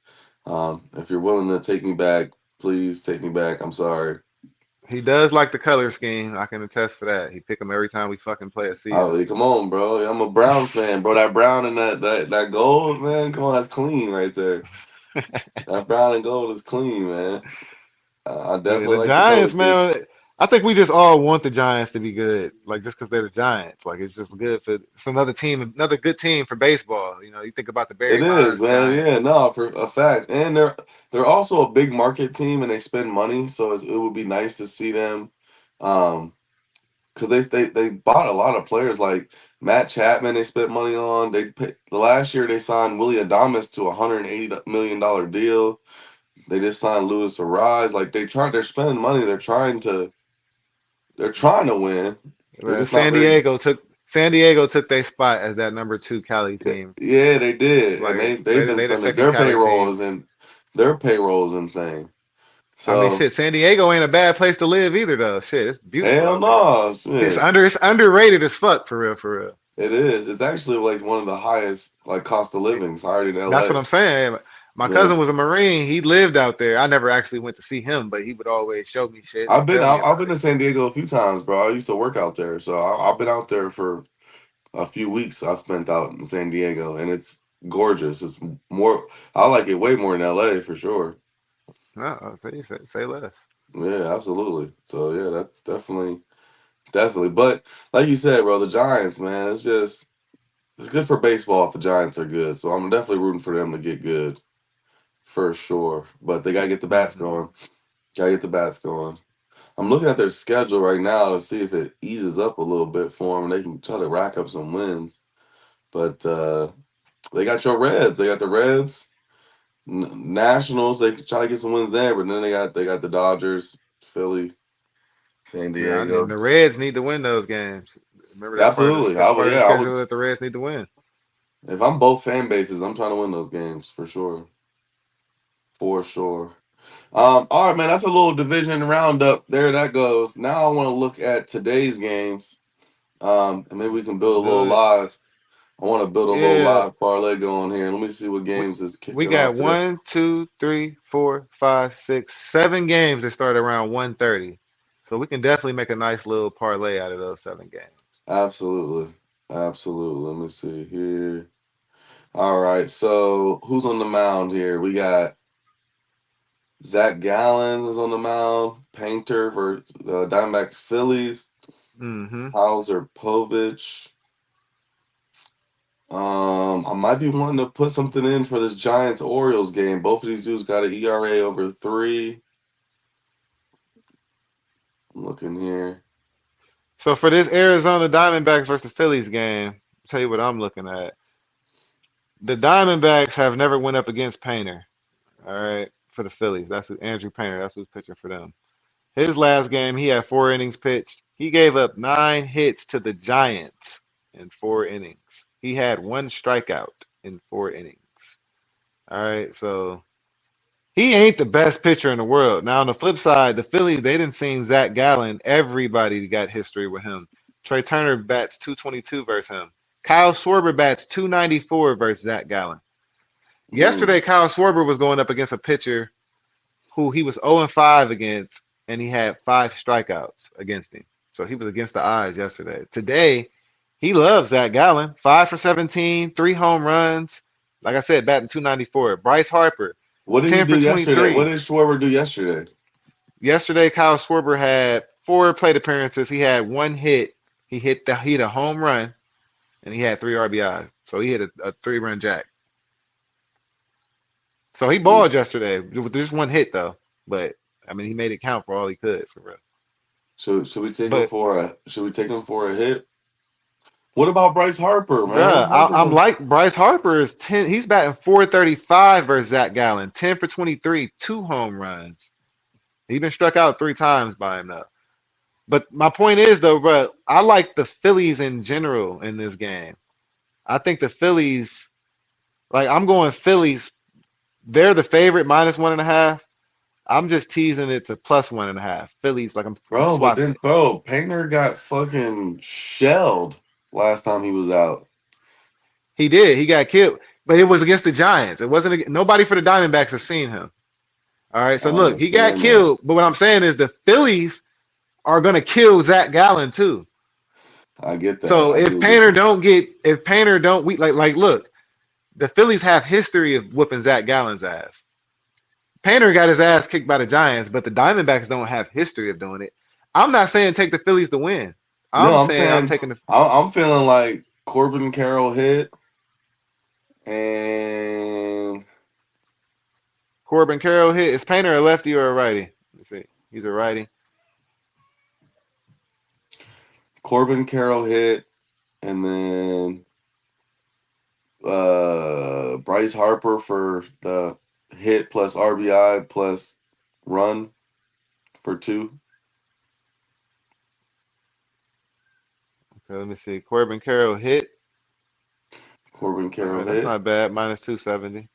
If you're willing to take me back, please take me back. I'm sorry.
He does like the color scheme. I can attest for that. He pick them every time we fucking play a season.
Oh, come on, bro. I'm a Browns fan, bro. That brown and that gold, man. Come on, that's clean right there. That brown and gold is clean, man. I
Yeah,
definitely
the
like the color
Giants,
scheme.
man. I think we just all want the Giants to be good, like just because they're the Giants. Like it's just good for it's another team, another good team for baseball. You know, you think about the
It
Barry
is,
Bonds
man.
Giants.
Yeah, no, for a fact. And they're also a big market team, and they spend money, so it would be nice to see them. Um, because they bought a lot of players like Matt Chapman. They spent money on. The last year they signed Willie Adames to $180 million deal. They just signed Luis Arise. Like they're spending money. They're trying to win. They're just not very.
San Diego took their spot as that number two Cali
Yeah,
team.
yeah, they did, and
Like
they've been
they the
spending
second Cali team.
their payroll is insane.
I mean,
So
shit, San Diego ain't a bad place to live either, though. Shit, it's beautiful
hell
out there.
no, shit,
It's underrated as fuck for real, for real.
it is. It's actually like one of the highest like cost of living, higher than
That's what
L.A.
I'm saying. My
Yeah,
cousin was a Marine. He lived out there. I never actually went to see him, but he would always show me shit
I've
and
been
tell me
out. I've
about
been
it.
to San Diego a few times, bro. I used to work out there, so I've been out there for a few weeks. I've spent out in San Diego, and it's gorgeous. It's more. I like it way more than L.A. for sure.
No, say less.
Yeah, absolutely. So yeah, that's definitely. But like you said, bro, the Giants, man, it's good for baseball if the Giants are good. So I'm definitely rooting for them to get good for sure. But they gotta get the bats
Hmm.
going. Gotta get the bats going. I'm looking at their schedule right now to see if it eases up a little bit for them. They can try to rack up some wins. But they got your Reds. They got the Reds, Nationals. They can try to get some wins there. But then they got the Dodgers, Philly, San
Yeah, I mean
Diego.
the Reds need to win those games. Remember
Absolutely.
that's part of the
I would.
schedule that the Reds need to win.
If I'm both fan bases, I'm trying to win those games for sure. For sure. All right, man. That's a little division roundup. There that goes. Now I want to look at today's games. And maybe we can
Let's
build a little
do it.
live. I want to build a little
Yeah,
live parlay going here. Let me see what
we
games is
we
kicking
got
off today.
7 games that start around 1:30. So we can definitely make a nice little parlay out of those 7 games.
Absolutely. Absolutely. Let me see here. All right. So who's on the mound here? We got Zach Gallen is on the mound. Painter for Diamondbacks Phillies.
Mm-hmm.
Hauser Povich. I might be wanting to put something in for this Giants Orioles game. Both of these dudes got an ERA over 3. I'm looking here.
So for this Arizona Diamondbacks versus Phillies game, I'll tell you what I'm looking at. The Diamondbacks have never went up against Painter. All right, for the Phillies, that's who Andrew Painter. That's who's pitching for them. His last game, he had 4 innings pitched, He gave up 9 hits to the Giants in 4 innings. He had 1 strikeout in 4 innings. All right, so he ain't the best pitcher in the world. Now, on the flip side, the Phillies, they didn't see Zach Gallen. Everybody got history with him. Trey Turner bats 222 versus him. Kyle Schwarber bats 294 versus Zach Gallen.
Mm.
Yesterday, Kyle Schwarber was going up against a pitcher who he was 0-5 against, and he had 5 strikeouts against him. So he was against the odds yesterday. Today, he loves Zach Gallen. 5 for 17, 3 home runs. Like I said, batting 294. Bryce Harper,
What did he
10 for
do yesterday? What
23.
did Schwarber do yesterday?
Yesterday, Kyle Schwarber had 4 plate appearances. He had 1 hit. He hit a home run, and he had 3 RBIs. So he hit a 3-run jack. So he balled yesterday with just 1 hit though. But I mean, he made it count for all he could for real.
Should we take him
But
for a hit? What about Bryce Harper, man?
bruh,
What's Harper
I'm
doing?
like Bryce Harper is 10. He's batting 435 versus Zach Gallen. 10 for 23, 2 home runs. He's been struck out 3 times by him though. But my point is though, bro, I like the Phillies in general in this game. I think the Phillies, like I'm going Phillies. They're the favorite -1.5. I'm just teasing it to +1.5. Phillies, like I'm
Bro, but
swapping
then
it.
Painter got fucking shelled last time he was out.
He did. He got killed, but it was against the Giants. It wasn't nobody for the Diamondbacks has seen him. All right,
I
so look, he got
understand that.
killed, but what I'm saying is the Phillies are gonna kill Zach Gallen too.
I get that.
So
I do get that.
If Painter don't we like look, the Phillies have history of whooping Zach Gallen's ass. Painter got his ass kicked by the Giants, but the Diamondbacks don't have history of doing it. I'm not saying take the Phillies to win.
No,
I'm
I'm
saying I'm
saying
taking the
I'm feeling like Corbin Carroll hit and
Corbin Carroll hit. Is Painter a lefty or a righty? Let's see. He's a righty.
Corbin Carroll hit and then Bryce Harper for the hit plus RBI plus run for 2.
Okay, let me see. Corbin Carroll hit.
Corbin
All
Carroll
right, that's
hit.
not bad. -270.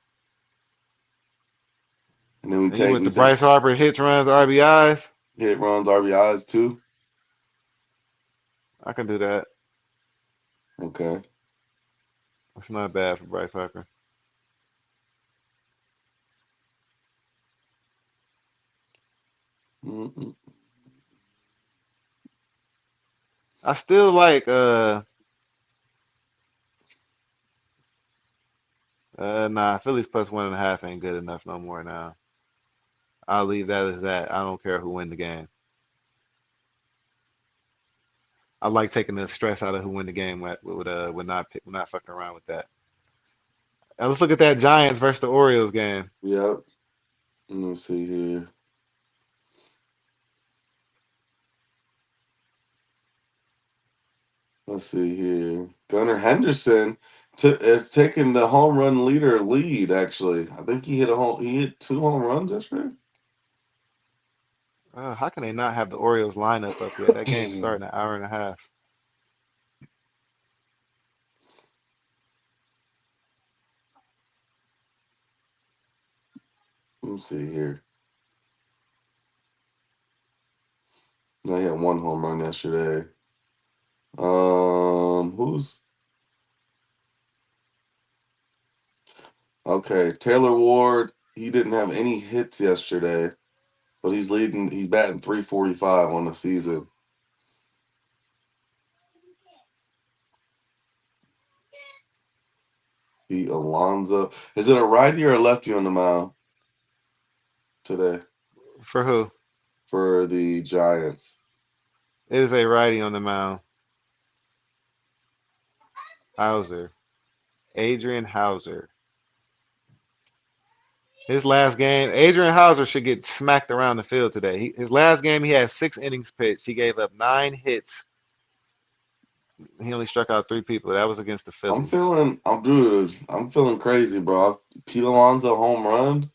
And then we
And you
take
went
we
to
take
Bryce Harper hits, runs, RBIs.
hit runs RBIs too.
I can do that.
Okay.
That's not bad for Bryce Harper.
Mm-mm.
I still like nah, Phillies +1.5 ain't good enough no more now. I'll leave that as that. I don't care who win the game. I like taking the stress out of who win the game with not fucking around with that. Now let's look at that Giants versus the Orioles game.
Yep. Let me see here. Let's see here. Gunnar Henderson is taking the home run lead. Actually, I think he hit a home. He hit 2 home runs yesterday.
How can they not have the Orioles lineup up yet? That game's starting an hour and a half.
Let me see here. No, he had 1 home run yesterday. Who's okay? Taylor Ward. He didn't have any hits yesterday, but he's leading. He's batting 345 on the season. Pete Alonso. Is it a righty or a lefty on the mound today
For who?
for the Giants?
It is a righty on the mound. Hauser. Adrian Hauser. His last game, Adrian Hauser should get smacked around the field today. His last game, he had 6 innings pitched. He gave up 9 hits. He only struck out 3 people. That was against the Phillies.
I'm feeling crazy, bro. Pete Alonso home run.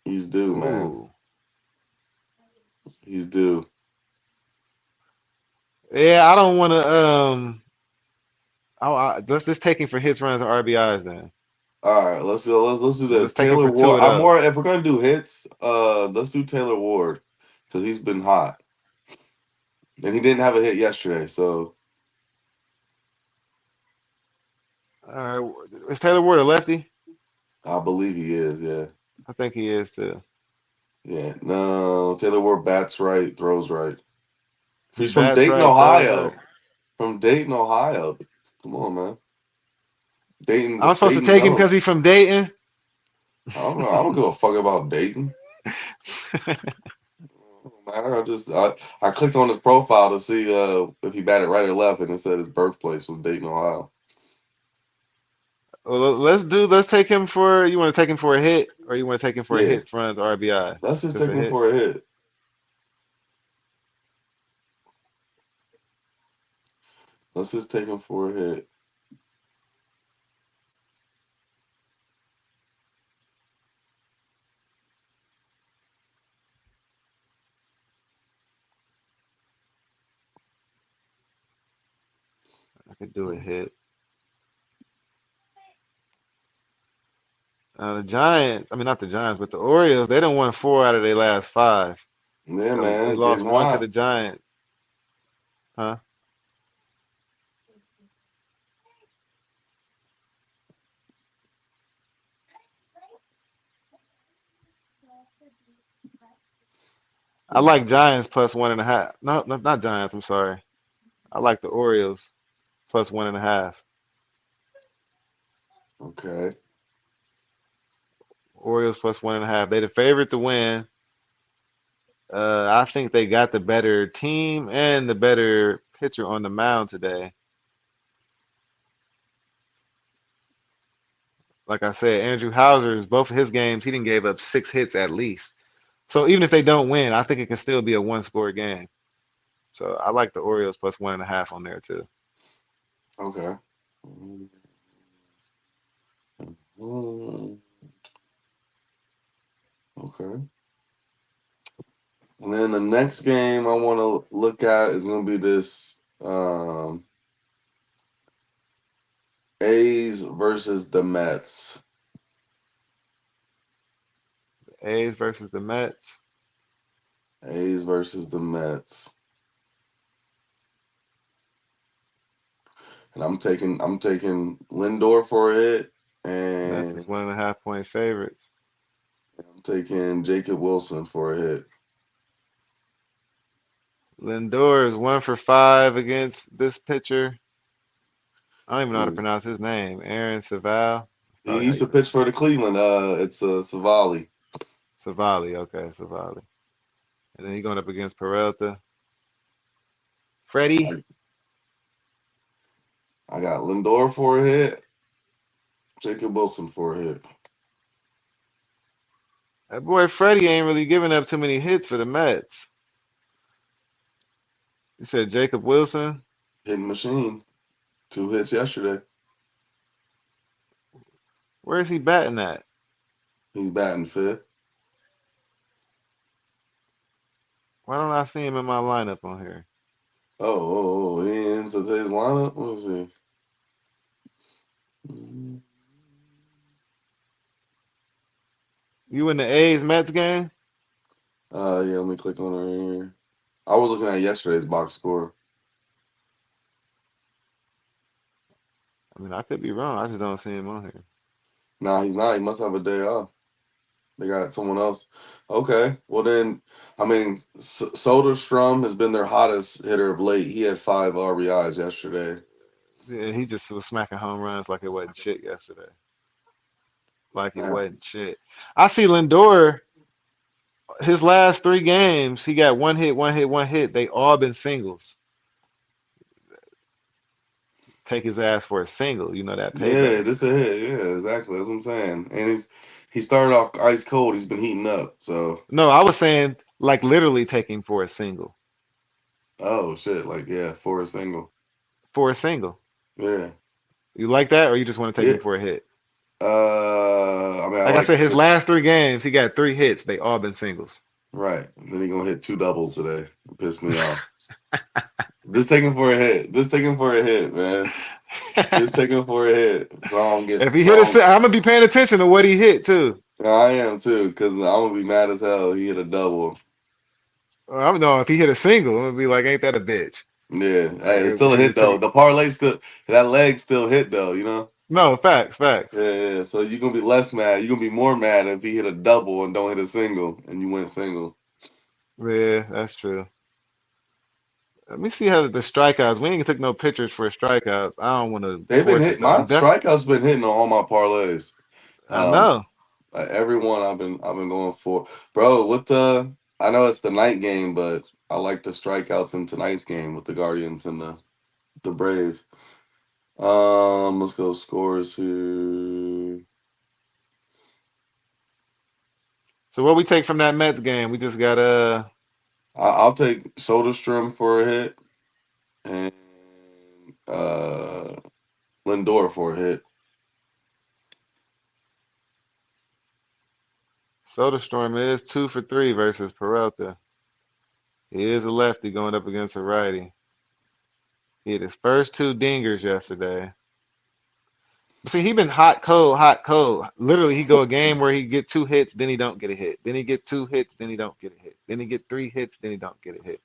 He's due, man.
Ooh.
He's due.
Yeah, I don't want to. Let's just take him for hits, runs, and RBIs then.
All right, let's do
Let's
this.
take him
Taylor
for two
Ward.
of
I'm
those.
more if we're gonna do hits. Let's do Taylor Ward because he's been hot and he didn't have a hit yesterday. So
All right, is Taylor Ward a lefty?
I believe he is. Yeah,
I think he is too.
yeah. No, Taylor Ward bats right, throws right.
He
He's from
bats
Dayton,
right, throws right.
Ohio. From Dayton, Ohio. Come on, man. Dayton's
I'm supposed to
Dayton's
take him because
own.
he's from Dayton.
I don't know. I don't give a fuck about Dayton. Don't matter. I clicked on his profile to see if he batted right or left, and it said his birthplace was Dayton, Ohio.
Well, let's take him for. You want to take him for a hit, or you want to take him for a
Yeah,
hit, runs, RBI?
let's just
Just
take
a
him
hit.
for a hit. Let's just take him for a hit.
I could do a hit. The Giants, I mean not the Giants, but the Orioles, they done won 4 out of their last 5.
Yeah,
They
man,
lost
getting
one to the
hot.
Giants, huh? I like Giants plus 1.5. No, no, not Giants. I'm sorry. I like the Orioles plus 1.5.
Okay.
Orioles plus 1.5. They the favorite to win. I think they got the better team and the better pitcher on the mound today. Like I said, Andrew Hauser's both of his games, he didn't gave up 6 hits at least. So even if they don't win, I think it can still be a one-score game. So I like the Orioles plus 1.5 on there too.
Okay. Mm, okay. And then the next game I want to look at is going to be this A's versus the Mets.
A's versus the Mets.
A's versus the Mets. And I'm taking Lindor for a hit,
Mets is
and
1.5 point favorites.
I'm taking Jacob Wilson for a hit.
Lindor is 1 for 5 against this pitcher. I don't even know how to
Ooh.
pronounce his name. Aaron Saval. That's
He
probably how
used
you
to pitch
pronounce
for the Cleveland. It's Savali.
it. Savali. Okay, Savali. And then he going up against Peralta. Freddie.
I got Lindor for a hit, Jacob Wilson for a hit.
That boy Freddie ain't really giving up too many hits for the Mets. You said Jacob Wilson.
Hitting machine. 2 hits yesterday.
Where's he batting at?
He's batting 5th.
Why don't I see him in my lineup on here?
He in today's lineup. Let me see.
You in the A's Mets game?
Yeah, let me click on her here. I was looking at yesterday's box score.
I mean, I could be wrong. I just don't see him on here.
Nah, he's not. He must have a day off. They got someone else. Okay. Well, then, I mean, Soderstrom has been their hottest hitter of late. He had 5 RBIs yesterday.
Yeah, he just was smacking home runs like it wasn't shit yesterday. Like it
Yeah.
wasn't shit. I see Lindor. His last 3 games, he got 1 hit, 1 hit, 1 hit. They all been singles. Take his ass for a single. You know that
Yeah,
payback.
just a hit. Yeah, exactly. That's what I'm saying. And he started off ice cold. He's been heating up. So,
No, I was saying like literally taking for a single.
oh shit, like yeah, for a single.
For a single.
Yeah,
You like that, or you just want to take
yeah.
him for a hit?
I mean, I
Like I
like
said, his
the
last 3 games, he got 3 hits. They all been singles.
right. And then he gonna hit 2 doubles today. It pissed me off. Just take him for a hit. Just take him for a hit, man. Just take him for a hit. So I don't get.
If he
So
hit I'm gonna be paying attention to what he hit too.
I am too, because I'm gonna be mad as hell. He hit a double.
I'm no, if he hit a single, I'm gonna be like, ain't that a bitch?
Yeah.
Like,
Hey, it's still a
see,
hit though. The parlay still, that leg still hit though. You know.
no, facts.
Yeah, yeah. So you're gonna be less mad. You're gonna be more mad if he hit a double and don't hit a single, and you went single.
Yeah, that's true. Let me see how the strikeouts. We ain't took no pictures for strikeouts. I don't want to
They've been
force
hit.
it though.
My
I'm definitely.
strikeouts been hitting on all my parlays.
I
Um,
know.
every one I've been going for, bro. What the? I know it's the night game, but I like the strikeouts in tonight's game with the Guardians and the Braves. Let's go scores here.
So what we take from that Mets game? We just got
I'll take Soderstrom for a hit and Lindor for a hit.
Soderstrom is 2 for 3 versus Peralta. He is a lefty going up against a righty. He hit his first 2 dingers yesterday. See, he been hot, cold, hot, cold. Literally, he go a game where he get 2 hits, then he don't get a hit. Then he get 2 hits, then he don't get a hit. Then he get 3 hits, then he don't get a hit.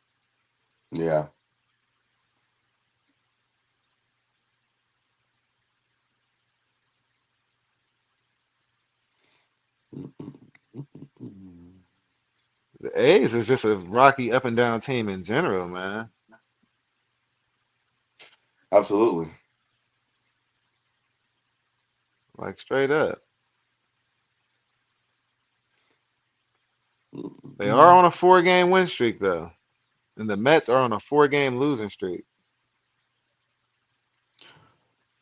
Yeah.
The A's is just a rocky up and down team in general, man.
Absolutely.
Like straight up. They are on a 4-game win streak though. And the Mets are on a 4-game losing streak.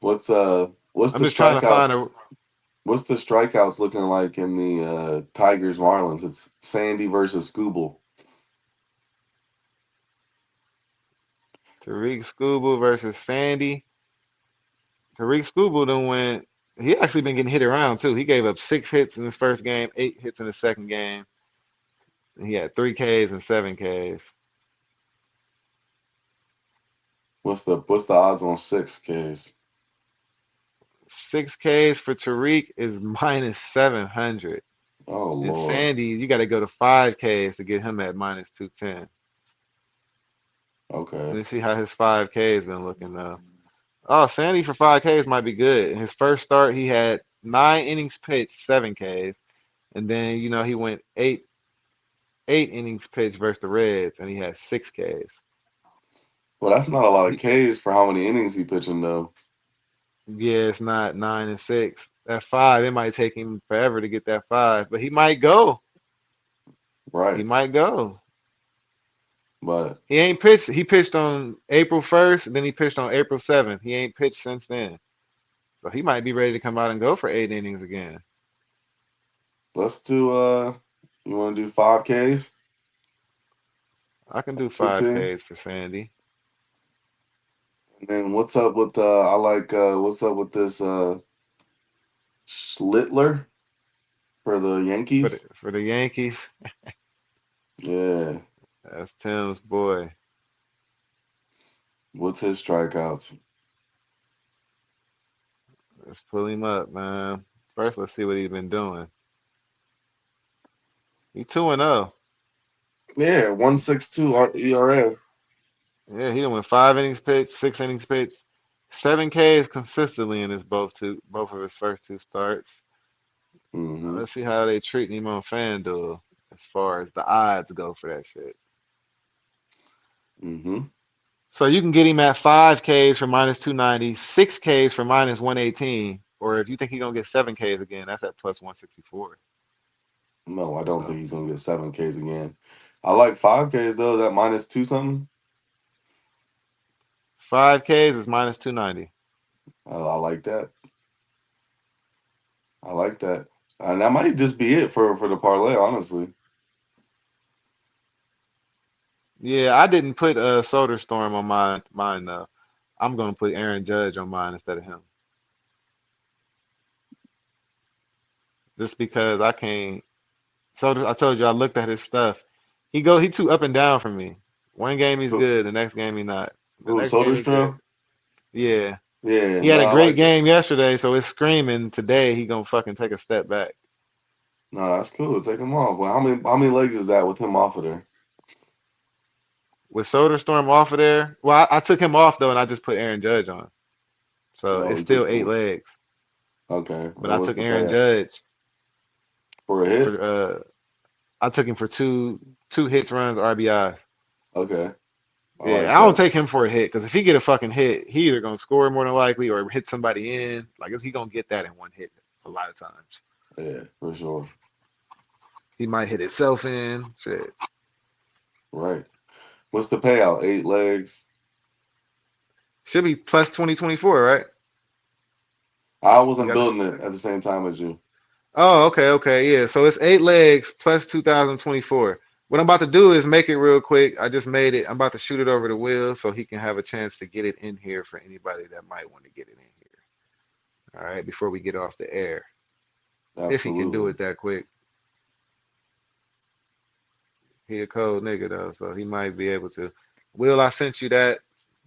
What's the
I'm just trying to find
strikeouts?
a
What's the strikeouts looking like in the Tigers Marlins? It's Sandy versus Scooble.
Tariq Skubal versus Sandy. Tariq Skubal done went. He actually been getting hit around too. He gave up 6 hits in his first game, 8 hits in his second game. He had 3 Ks and 7 Ks.
What's the odds on 6 Ks?
6 Ks for Tariq is minus 700.
Oh
And
Lord.
Sandy, you got to go to 5 Ks to get him at minus 210. Let
Okay.
me see how his 5Ks been looking though. Oh, Sandy for 5Ks might be good. In his first start, he had 9 innings pitched, 7 Ks, and then he went eight innings pitched versus the Reds, and he had 6 Ks.
Well, that's not a lot of
He,
Ks for how many innings he pitching though.
yeah, it's not 9 and 6. At 5, it might take him forever to get that 5, but he might go. He
Right.
might go.
But
He ain't pitched. He pitched on April 1st, then he pitched on April 7th. He ain't pitched since then. So he might be ready to come out and go for 8 innings again.
let's do you want to do 5 Ks?
I can do
15.
5Ks for Sandy.
And then what's up with I like what's up with this Schlittler for the
For the
Yankees?
for the Yankees,
Yeah.
that's Tim's boy.
What's his strikeouts?
Let's pull him up, man. First, let's see what he's been doing. He 2-0.
Yeah, 1.62 ERA.
Yeah, he done went 5 innings pitched, 6 innings pitched, 7 Ks consistently in his both of his first 2 starts.
Mm-hmm.
Let's see how they treating him on FanDuel as far as the odds go for that shit.
Mm-hmm.
So you can get him at 5 Ks for minus 290, 6 Ks for minus 118, or if you think he's gonna get 7 Ks again, that's at plus 164.
No, I don't
So
think he's gonna get 7 Ks again. I like 5 Ks though. That minus two something.
5 Ks is minus 290.
I like that. I like that. And that might just be it for the parlay, honestly.
Yeah, I didn't put Soderstrom on mine though. I'm gonna put Aaron Judge on mine instead of him. Just because I can't. I told you I looked at his stuff. He too up and down for me. One game he's
Who
good, the next game he's not. The
Ooh,
next game he could.
Soderstrom?
Yeah.
Yeah,
He had
no,
a
I
great
like it.
game yesterday, so it's screaming today he gonna fucking take a step back.
No, that's cool. Take him off. Well, how many legs is that with him off of there?
With Soderstrom off of there, well, I took him off though, and I just put Aaron Judge on. So
Oh,
it's
he took
still 8 legs.
okay.
But
And
I
what's
took
the
Aaron
payout?
Judge
For a hit?
for I took him for two hits, runs, RBIs.
Okay. I
Yeah,
like
I don't
that.
take him for a hit because if he get a fucking hit, he either gonna score more than likely or hit somebody in. Like he gonna get that in one hit a lot of times.
Yeah, for sure.
He might hit himself in. Shit.
Right. What's the payout? 8 legs.
Should be plus 2024, right?
I
You
wasn't
got this.
building it at the same time as you.
Oh, okay, yeah. So it's 8 legs plus 2024. What I'm about to do is make it real quick. I just made it. I'm about to shoot it over the wheel so he can have a chance to get it in here for anybody that might want to get it in here. All right, before we get off the air. If he can do
Absolutely.
it that quick. He a cold nigga though, so he might be able to. Will, I sent you that.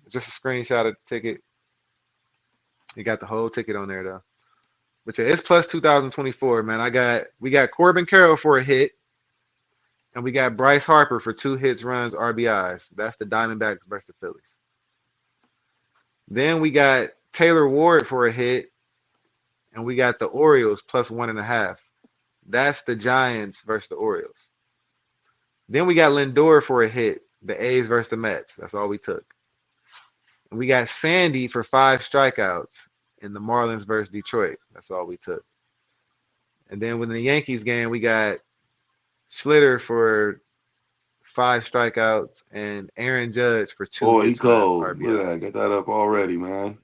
Just a screenshot of the ticket. You got the whole ticket on there though. But yeah, it's plus 2024, man. We got Corbin Carroll for a hit, and we got Bryce Harper for 2 hits, runs, RBIs. That's the Diamondbacks versus the Phillies. Then we got Taylor Ward for a hit, and we got the Orioles plus 1.5. That's the Giants versus the Orioles. Then we got Lindor for a hit, the A's versus the Mets. That's all we took. And we got Sandy for 5 strikeouts in the Marlins versus Detroit. That's all we took. And then within the Yankees game, we got Schlitter for 5 strikeouts and Aaron Judge for 2
Oh, he
hits, runs,
cold. Look at
RBIs.
that. Get that up already, man.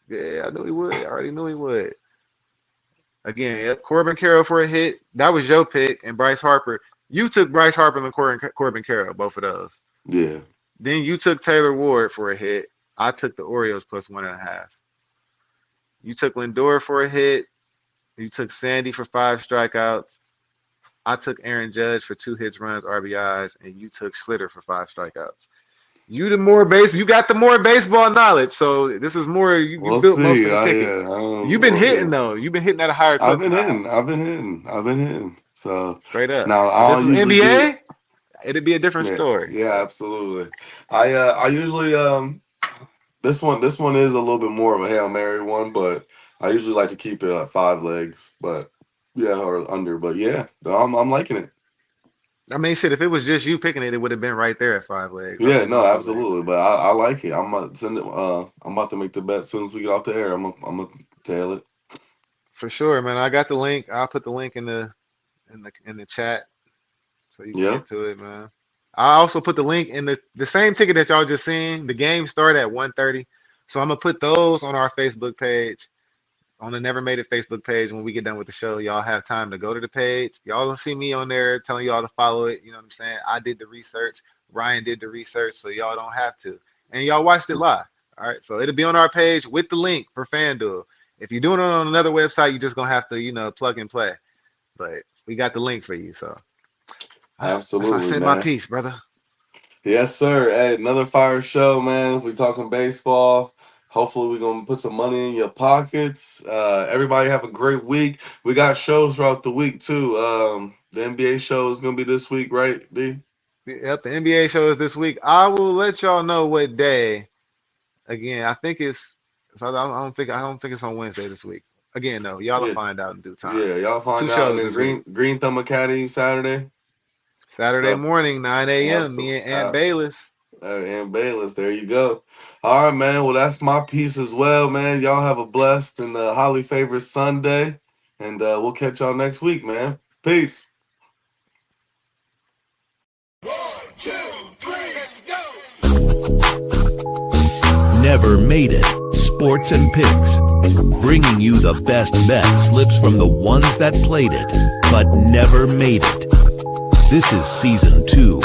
Yeah, I knew he would. I already knew he would. Again, yep, Corbin Carroll for a hit. That was your pick. And Bryce Harper. You took Bryce Harper and Corbin Carroll, both of those.
Yeah.
Then you took Taylor Ward for a hit. I took the Orioles plus 1.5. You took Lindor for a hit. You took Sandy for 5 strikeouts. I took Aaron Judge for 2 hits, runs, RBIs, and you took Schlitter for 5 strikeouts. You got the more baseball knowledge, so this is more. You
We'll
built most
see.
of the ticket.
Yeah.
You've been
Well,
hitting
yeah.
though. You've been hitting at a higher
I've
clip
been
than I have.
hitting. I've been hitting. So
Straight up.
now
If this
I'll
was
usually do.
NBA, it'd be a different
Yeah.
story.
Yeah. Absolutely. I usually this one is a little bit more of a Hail Mary one, but I usually like to keep it at 5 legs. But yeah, or under. But yeah, I'm liking it.
I mean, shit. If it was just you picking it, it would have been right there at 5 legs.
Yeah,
I'm
no,
all legs.
absolutely. But I like it. I'm gonna send it. I'm about to make the bet as soon as we get off the air. I'm gonna tail it.
For sure, man. I got the link. I'll put the link in the chat so you can
Yeah.
get to it, man. I also put the link in the same ticket that y'all just seen. The game started at 1:30, so I'm gonna put those on our Facebook page, on the Never Made It Facebook page. When we get done with the show, y'all have time to go to the page. Y'all don't see me on there telling y'all to follow it. You know what I'm saying? I did the research. Ryan did the research, so y'all don't have to. And y'all watched it live. All right, so it'll be on our page with the link for FanDuel. If you're doing it on another website, you're just gonna have to, plug and play. But we got the link for you, so that's my
Absolutely,
send my
man.
piece, brother.
Yes, sir. Hey, another fire show, man. We talking baseball. Hopefully, we're gonna put some money in your pockets. Everybody have a great week. We got shows throughout the week too. The NBA show is gonna be this week, right, D?
Yep, the NBA show is this week. I will let y'all know what day. Again, I think it's. So I don't think it's on Wednesday this week. Again, no, y'all will
Yeah,
find out in due time.
yeah. Y'all
2
find out. And
shows
then
this week.
Green Thumb Academy Saturday.
Saturday
So
morning, 9 a.m. Me
absolutely.
and Aunt Bayless.
And Bayless, there you go. All right, man. Well, that's my piece as well, man. Y'all have a blessed and highly favored Sunday, and we'll catch y'all next week, man. Peace.
1, 2, 3, let's go. Never Made It. Sports and Picks. Bringing you the best bet slips from the ones that played it, but never made it. This is season 2.